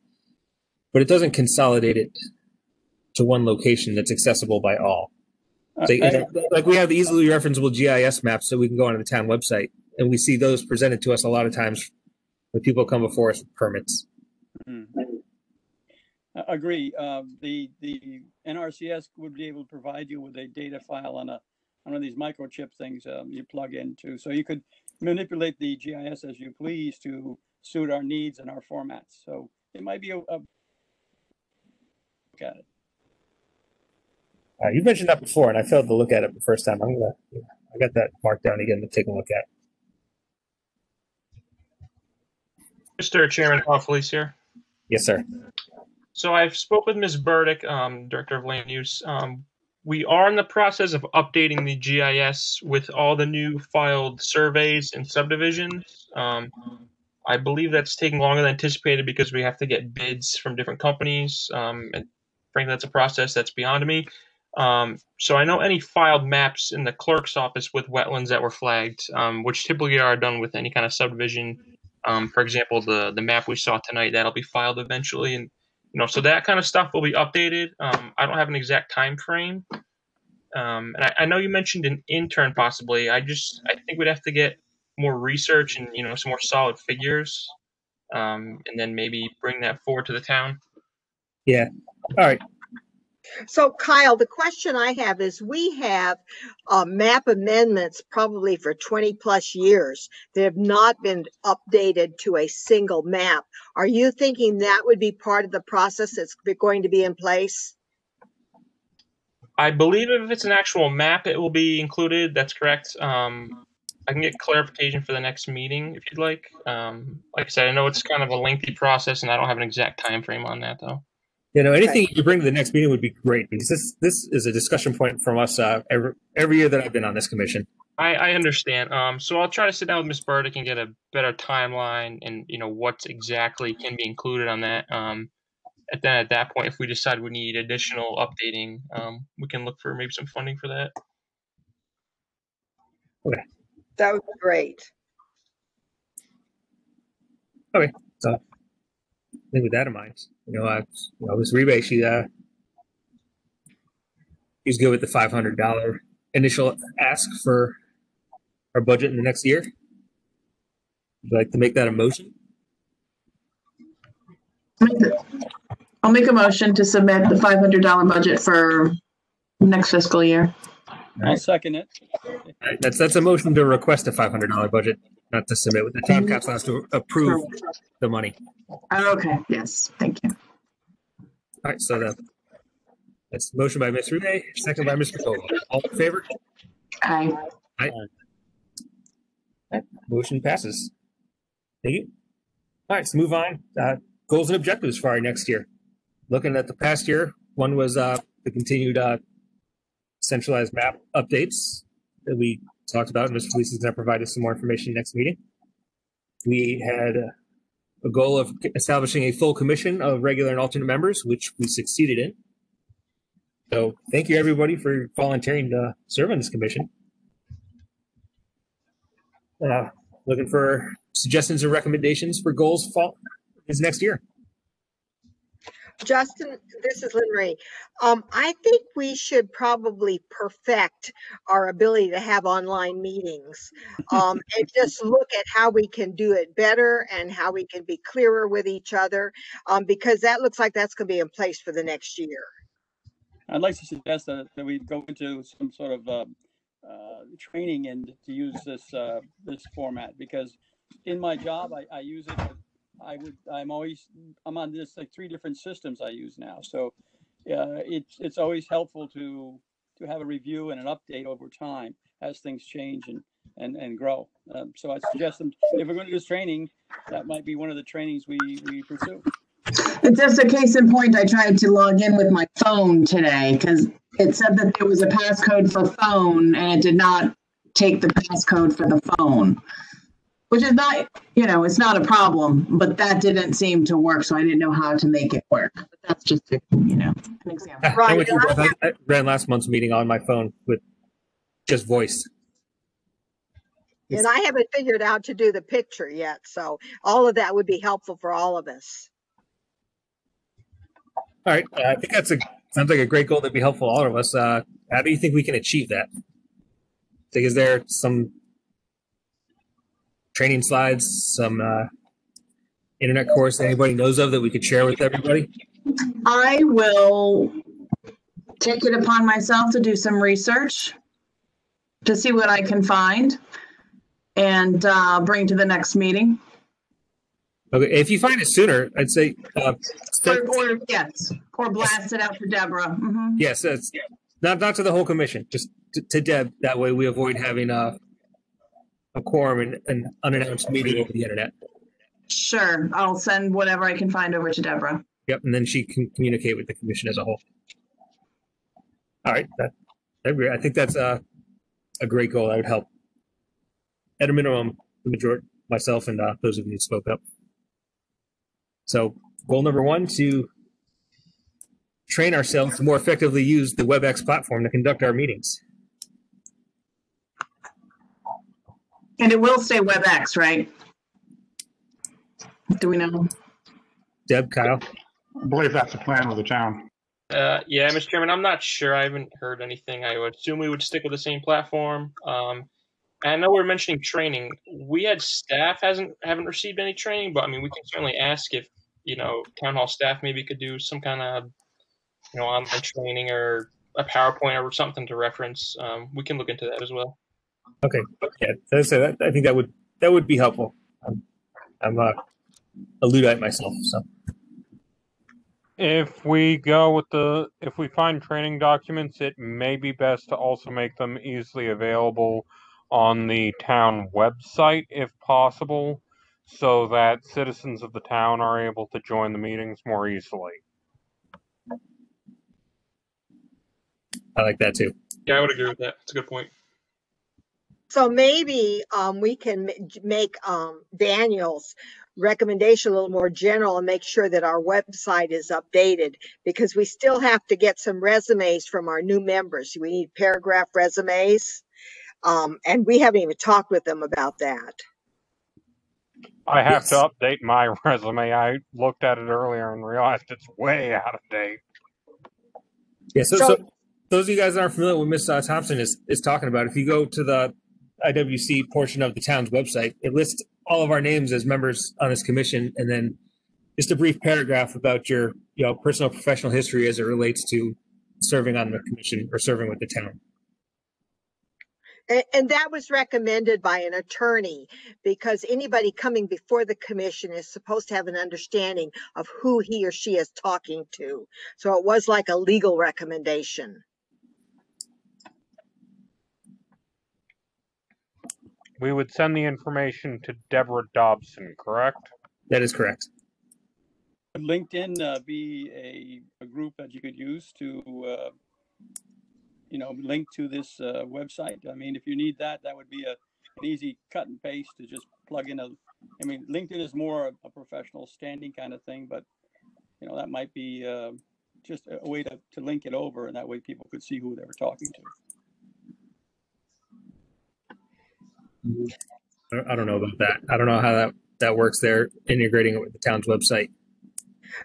but it doesn't consolidate it to one location that's accessible by all. So, like we have the easily referenceable GIS maps that we can go onto the town website, and we see those presented to us a lot of times when people come before us with permits. Mm-hmm. Agree. The NRCS would be able to provide you with a data file on one of these microchip things you plug into, so you could manipulate the GIS as you please to suit our needs and our formats. So it might be a look at it. You mentioned that before, and I failed to look at it the first time. I got that marked down again to take a look at. Mr. Chairman, Paul Felice here. Yes, sir. So I've spoke with Ms. Burdick, Director of Land Use. We are in the process of updating the GIS with all the new filed surveys and subdivisions. I believe that's taking longer than anticipated because we have to get bids from different companies. And frankly, that's a process that's beyond me. So I know any filed maps in the clerk's office with wetlands that were flagged, which typically are done with any kind of subdivision. For example, the map we saw tonight, that'll be filed eventually. And, so that kind of stuff will be updated. I don't have an exact time frame. And I know you mentioned an intern possibly. I think we'd have to get more research and, some more solid figures. And then maybe bring that forward to the town. Yeah. All right. So Kyle, the question I have is we have map amendments probably for 20 plus years that have not been updated to a single map. Are you thinking that would be part of the process that's going to be in place? I believe if it's an actual map, it will be included. That's correct. I can get clarification for the next meeting if you'd like. Like I said, I know it's kind of a lengthy process and I don't have an exact time frame on that though. Anything you bring to the next meeting would be great because this is a discussion point from us every year that I've been on this commission. I understand. So I'll try to sit down with Ms. Burdick and get a better timeline and what exactly can be included on that. At that point, if we decide we need additional updating, we can look for maybe some funding for that. Okay. That would be great. Okay. So I think with that in mind, this rebate, she's good with the $500 initial ask for our budget in the next year. Would you like to make that a motion? I'll make a motion to submit the $500 budget for next fiscal year. I'll second it. Right, that's a motion to request a $500 budget, not to submit. The town council has to approve the money. Okay. Yes. Thank you. All right. So that's motion by Ms. Rubey, second by Mr. Cote. All in favor? Aye. Aye. All right, motion passes. Thank you. All right. Let's move on. Goals and objectives for our next year. Looking at the past year, one was the continued centralized map updates that we talked about, and Mr. Felice is going to provide us some more information next meeting. We had a goal of establishing a full commission of regular and alternate members, which we succeeded in. So thank you, everybody, for volunteering to serve on this commission. Looking for suggestions or recommendations for goals for next year. Justin, this is Lynn Marie. I think we should probably perfect our ability to have online meetings and just look at how we can do it better and how we can be clearer with each other because that looks like that's going to be in place for the next year. I'd like to suggest that we go into some sort of training and to use this format because in my job I use it. I'm on this like 3 different systems I use now. So it's always helpful to have a review and an update over time as things change and grow. So I suggest them, if we're going to do this training, that might be one of the trainings we pursue. It's just a case in point. I tried to log in with my phone today because it said that there was a passcode for phone and it did not take the passcode for the phone. Which is not, it's not a problem, but that didn't seem to work, so I didn't know how to make it work. But that's just, an example. Right. I ran last month's meeting on my phone with just voice. And I haven't figured out to do the picture yet, so all of that would be helpful for all of us. All right. I think sounds like a great goal that'd be helpful to all of us. How do you think we can achieve that? Is there some training slides, some internet course that anybody knows of that we could share with everybody? I will take it upon myself to do some research to see what I can find and bring to the next meeting. Okay, if you find it sooner, I'd say or blast it out to Deborah. Mm-hmm. Yes, not to the whole commission, just to Deb. That way we avoid having a quorum and an unannounced meeting over the internet. Sure, I'll send whatever I can find over to Deborah. Yep, and then she can communicate with the commission as a whole. All right, I agree. I think that's a great goal. That would help. At a minimum, the majority, myself and those of you who spoke up. So, goal number 1, to train ourselves to more effectively use the WebEx platform to conduct our meetings. And it will stay WebEx, right? Do we know? Deb, Kyle? I believe that's the plan with the town. Yeah, Mr. Chairman, I'm not sure. I haven't heard anything. I would assume we would stick with the same platform. I know we're mentioning training. We had staff haven't received any training, but I mean, we can certainly ask if, town hall staff maybe could do some kind of, online training or a PowerPoint or something to reference. We can look into that as well. Okay. Yeah, so I think that would be helpful. I'm a Luddite myself, so. If we find training documents, it may be best to also make them easily available on the town website if possible, so that citizens of the town are able to join the meetings more easily. I like that too. Yeah, I would agree with that. That's a good point. So maybe we can make Daniel's recommendation a little more general and make sure that our website is updated, because we still have to get some resumes from our new members. We need paragraph resumes, and we haven't even talked with them about that. I have to update my resume. I looked at it earlier and realized it's way out of date. Yeah, so those of you guys that aren't familiar with Ms. Thompson is talking about, if you go to the IWC portion of the town's website, it lists all of our names as members on this commission, and then just a brief paragraph about your personal professional history as it relates to serving on the commission or serving with the town. And that was recommended by an attorney, because anybody coming before the commission is supposed to have an understanding of who he or she is talking to. So it was like a legal recommendation. We would send the information to Deborah Dobson, correct? That is correct. Would LinkedIn be a group that you could use to, link to this website? I mean, if you need that, that would be an easy cut and paste to just plug in LinkedIn is more a professional standing kind of thing, but, that might be just a way to link it over, and that way people could see who they were talking to. I don't know about that. I don't know how that works there, integrating it with the town's website.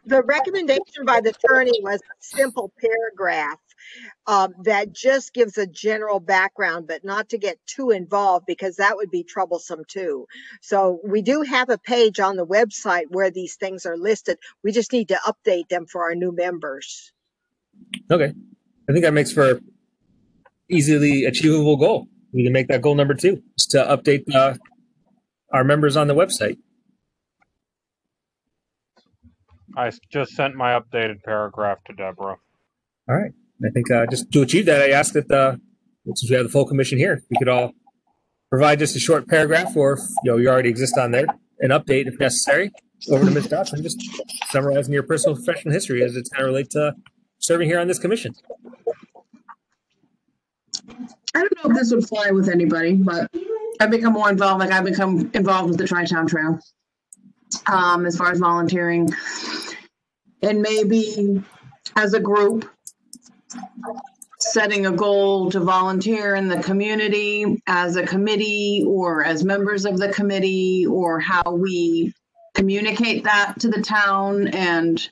The recommendation by the attorney was a simple paragraph that just gives a general background, but not to get too involved, because that would be troublesome too. So we do have a page on the website where these things are listed. We just need to update them for our new members. Okay. I think that makes for an easily achievable goal. We can make that goal number 2, is to update our members on the website. I just sent my updated paragraph to Deborah. All right. I think just to achieve that, I asked that since we have the full commission here, we could all provide just a short paragraph, or if you already exist on there, an update if necessary, over to Ms. Dodson, just summarizing your personal professional history as it's kind of relate to serving here on this commission. I don't know if this would fly with anybody, but I've become more involved. I've become involved with the Tri-Town Trail as far as volunteering, and maybe as a group setting a goal to volunteer in the community as a committee or as members of the committee, or how we communicate that to the town. And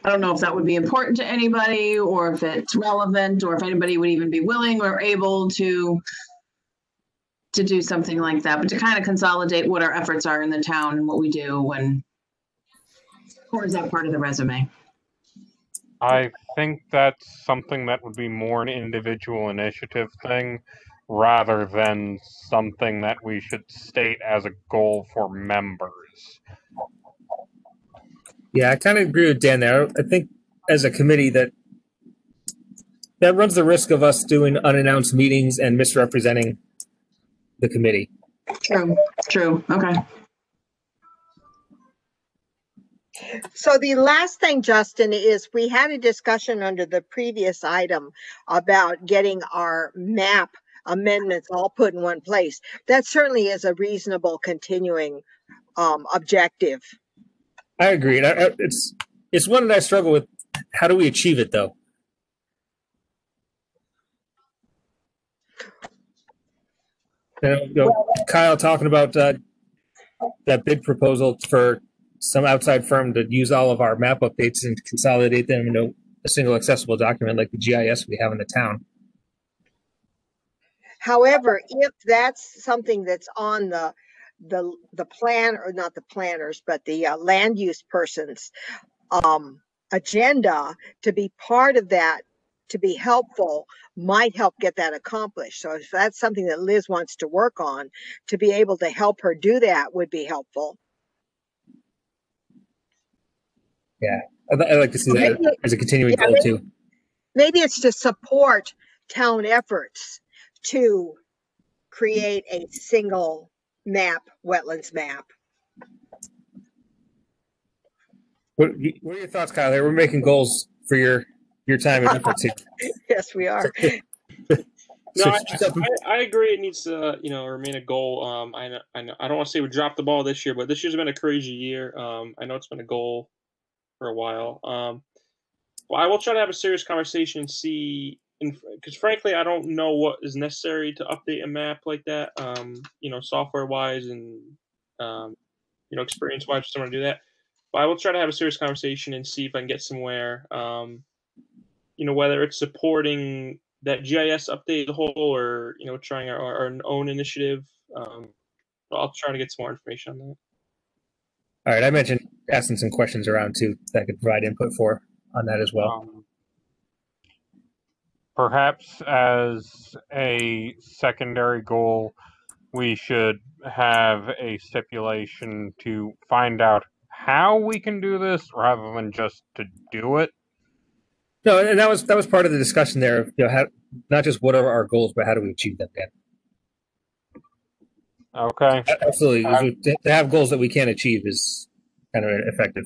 I don't know if that would be important to anybody, or if it's relevant, or if anybody would even be willing or able to do something like that, but to kind of consolidate what our efforts are in the town and what we do, and or is that part of the resume? I think that's something that would be more an individual initiative thing, rather than something that we should state as a goal for members. Yeah, I kind of agree with Dan there. I think as a committee that runs the risk of us doing unannounced meetings and misrepresenting the committee. True. Okay. So the last thing, Justin, is we had a discussion under the previous item about getting our map amendments all put in one place. That certainly is a reasonable continuing objective. I agree. It's one that I struggle with. How do we achieve it, though? Kyle talking about that bid proposal for some outside firm to use all of our map updates and consolidate them into a single accessible document like the GIS we have in the town. However, if that's something that's on the plan, or not the planners, but the land use person's agenda, to be part of that, to be helpful, might help get that accomplished. So if that's something that Liz wants to work on, to be able to help her do that would be helpful. Yeah, I'd like to see that as a continuing goal too. Maybe it's to support town efforts to create a single map, wetlands map. What are your thoughts, Kyle? We're making goals for your time and efforts here. Yes, we are. No, I agree. It needs to, remain a goal. I don't want to say we dropped the ball this year, but this year's been a crazy year. I know it's been a goal for a while. Well, I will try to have a serious conversation and see, because frankly, I don't know what is necessary to update a map like that. Software wise and experience wise for someone to do that. But I will try to have a serious conversation and see if I can get somewhere. Whether it's supporting that GIS update as a whole, or trying our own initiative. I'll try to get some more information on that. All right, I mentioned asking some questions around too that I could provide input for on that as well. Perhaps as a secondary goal, we should have a stipulation to find out how we can do this rather than just to do it. No, and that was part of the discussion there. How, not just what are our goals, but how do we achieve them, Dan? Okay. Absolutely. To have goals that we can't achieve is kind of effective.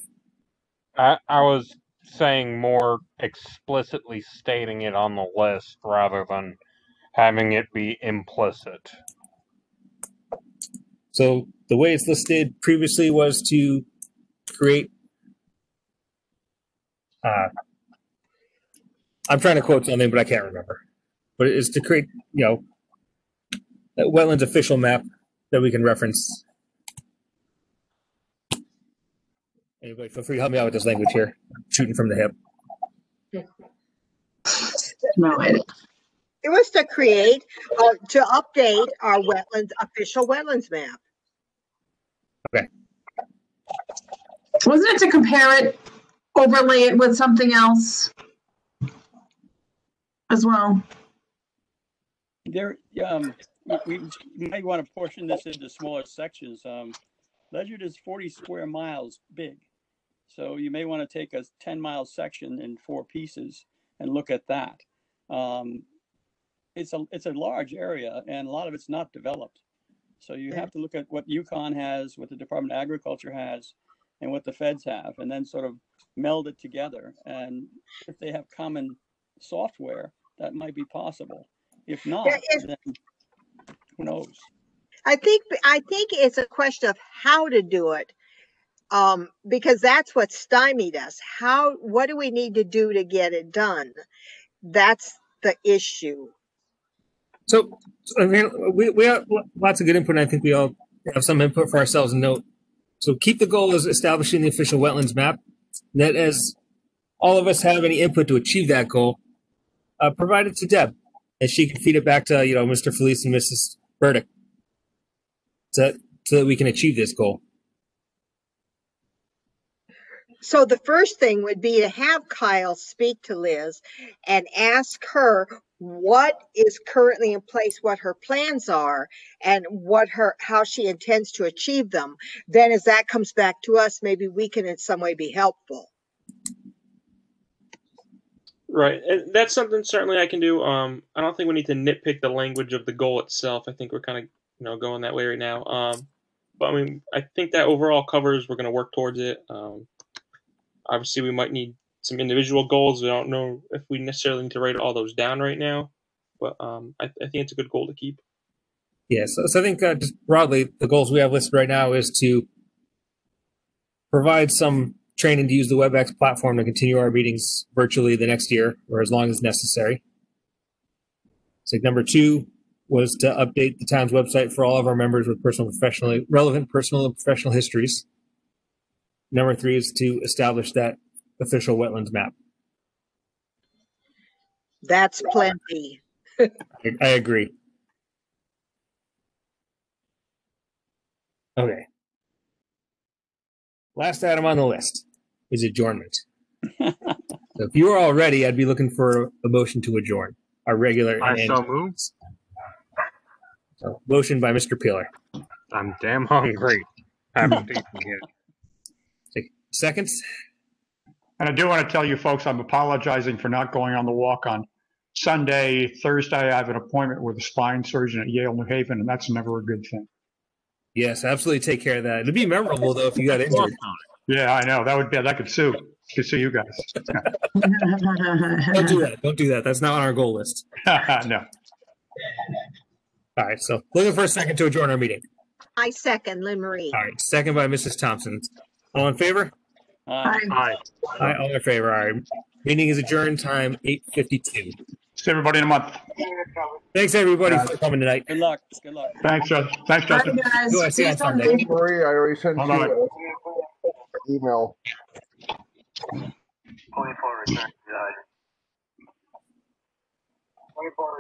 I was saying more explicitly stating it on the list rather than having it be implicit. So the way it's listed previously was to create. I'm trying to quote something, but I can't remember. But it is to create, a wetlands official map that we can reference. Anybody, feel free to help me out with this language here. I'm shooting from the hip. No, it was to create, to update our official wetlands map. Okay. Wasn't it to compare it, overlay it with something else as well? There, we might want to portion this into smaller sections. Ledyard is 40 square miles big. So you may want to take a 10-mile section in 4 pieces and look at that. It's a large area, and a lot of it's not developed. So you have to look at what Yukon has, what the Department of Agriculture has, and what the feds have, and then sort of meld it together. And if they have common software, that might be possible. If not, then who knows? I think it's a question of how to do it, because that's what stymied us. What do we need to do to get it done? That's the issue. So, I mean, we have lots of good input, and I think we all have some input for ourselves and note. So keep the goal as establishing the official wetlands map. That as all of us have any input to achieve that goal, provide it to Deb, and she can feed it back to Mr. Felice and Mrs. Burdick, so that we can achieve this goal. So the first thing would be to have Kyle speak to Liz and ask her what is currently in place, what her plans are, and how she intends to achieve them. Then as that comes back to us, maybe we can in some way be helpful. Right. And that's something certainly I can do. I don't think we need to nitpick the language of the goal itself. I think we're kind of going that way right now. But I mean, I think that overall covers, we're going to work towards it. Obviously, we might need some individual goals. I don't know if we necessarily need to write all those down right now, but I think it's a good goal to keep. Yeah, so I think just broadly, the goals we have listed right now is to provide some training to use the WebEx platform to continue our meetings virtually the next year or as long as necessary. So number 2 was to update the town's website for all of our members with relevant personal and professional histories. Number 3 is to establish that official wetlands map. That's plenty. I agree. Okay. Last item on the list is adjournment. So if you are all ready, I'd be looking for a motion to adjourn our regular. I so move. So, motion by Mr. Peeler. I'm damn hungry. I haven't eaten yet. Seconds. And I do want to tell you folks, I'm apologizing for not going on the walk on Sunday. Thursday, I have an appointment with a spine surgeon at Yale, New Haven, and that's never a good thing. Yes, absolutely. Take care of that. It'd be memorable though if you got injured. Yeah, I know. That could sue you guys. Don't do that. Don't do that. That's not on our goal list. No. All right. So looking for a second to adjourn our meeting. I second Lynn Marie. All right. Second by Mrs. Thompson. All in favor? Aye. Aye. All in favor. All right. Meeting is adjourned. Time 8:52. See everybody in a month. Thanks everybody for coming tonight. Good luck. Good luck. Thanks, Justin. Thanks, Justin. Bye, guys. Go, I see you on Sunday. Marie, I already sent Hold you on. an email. 24 return. 24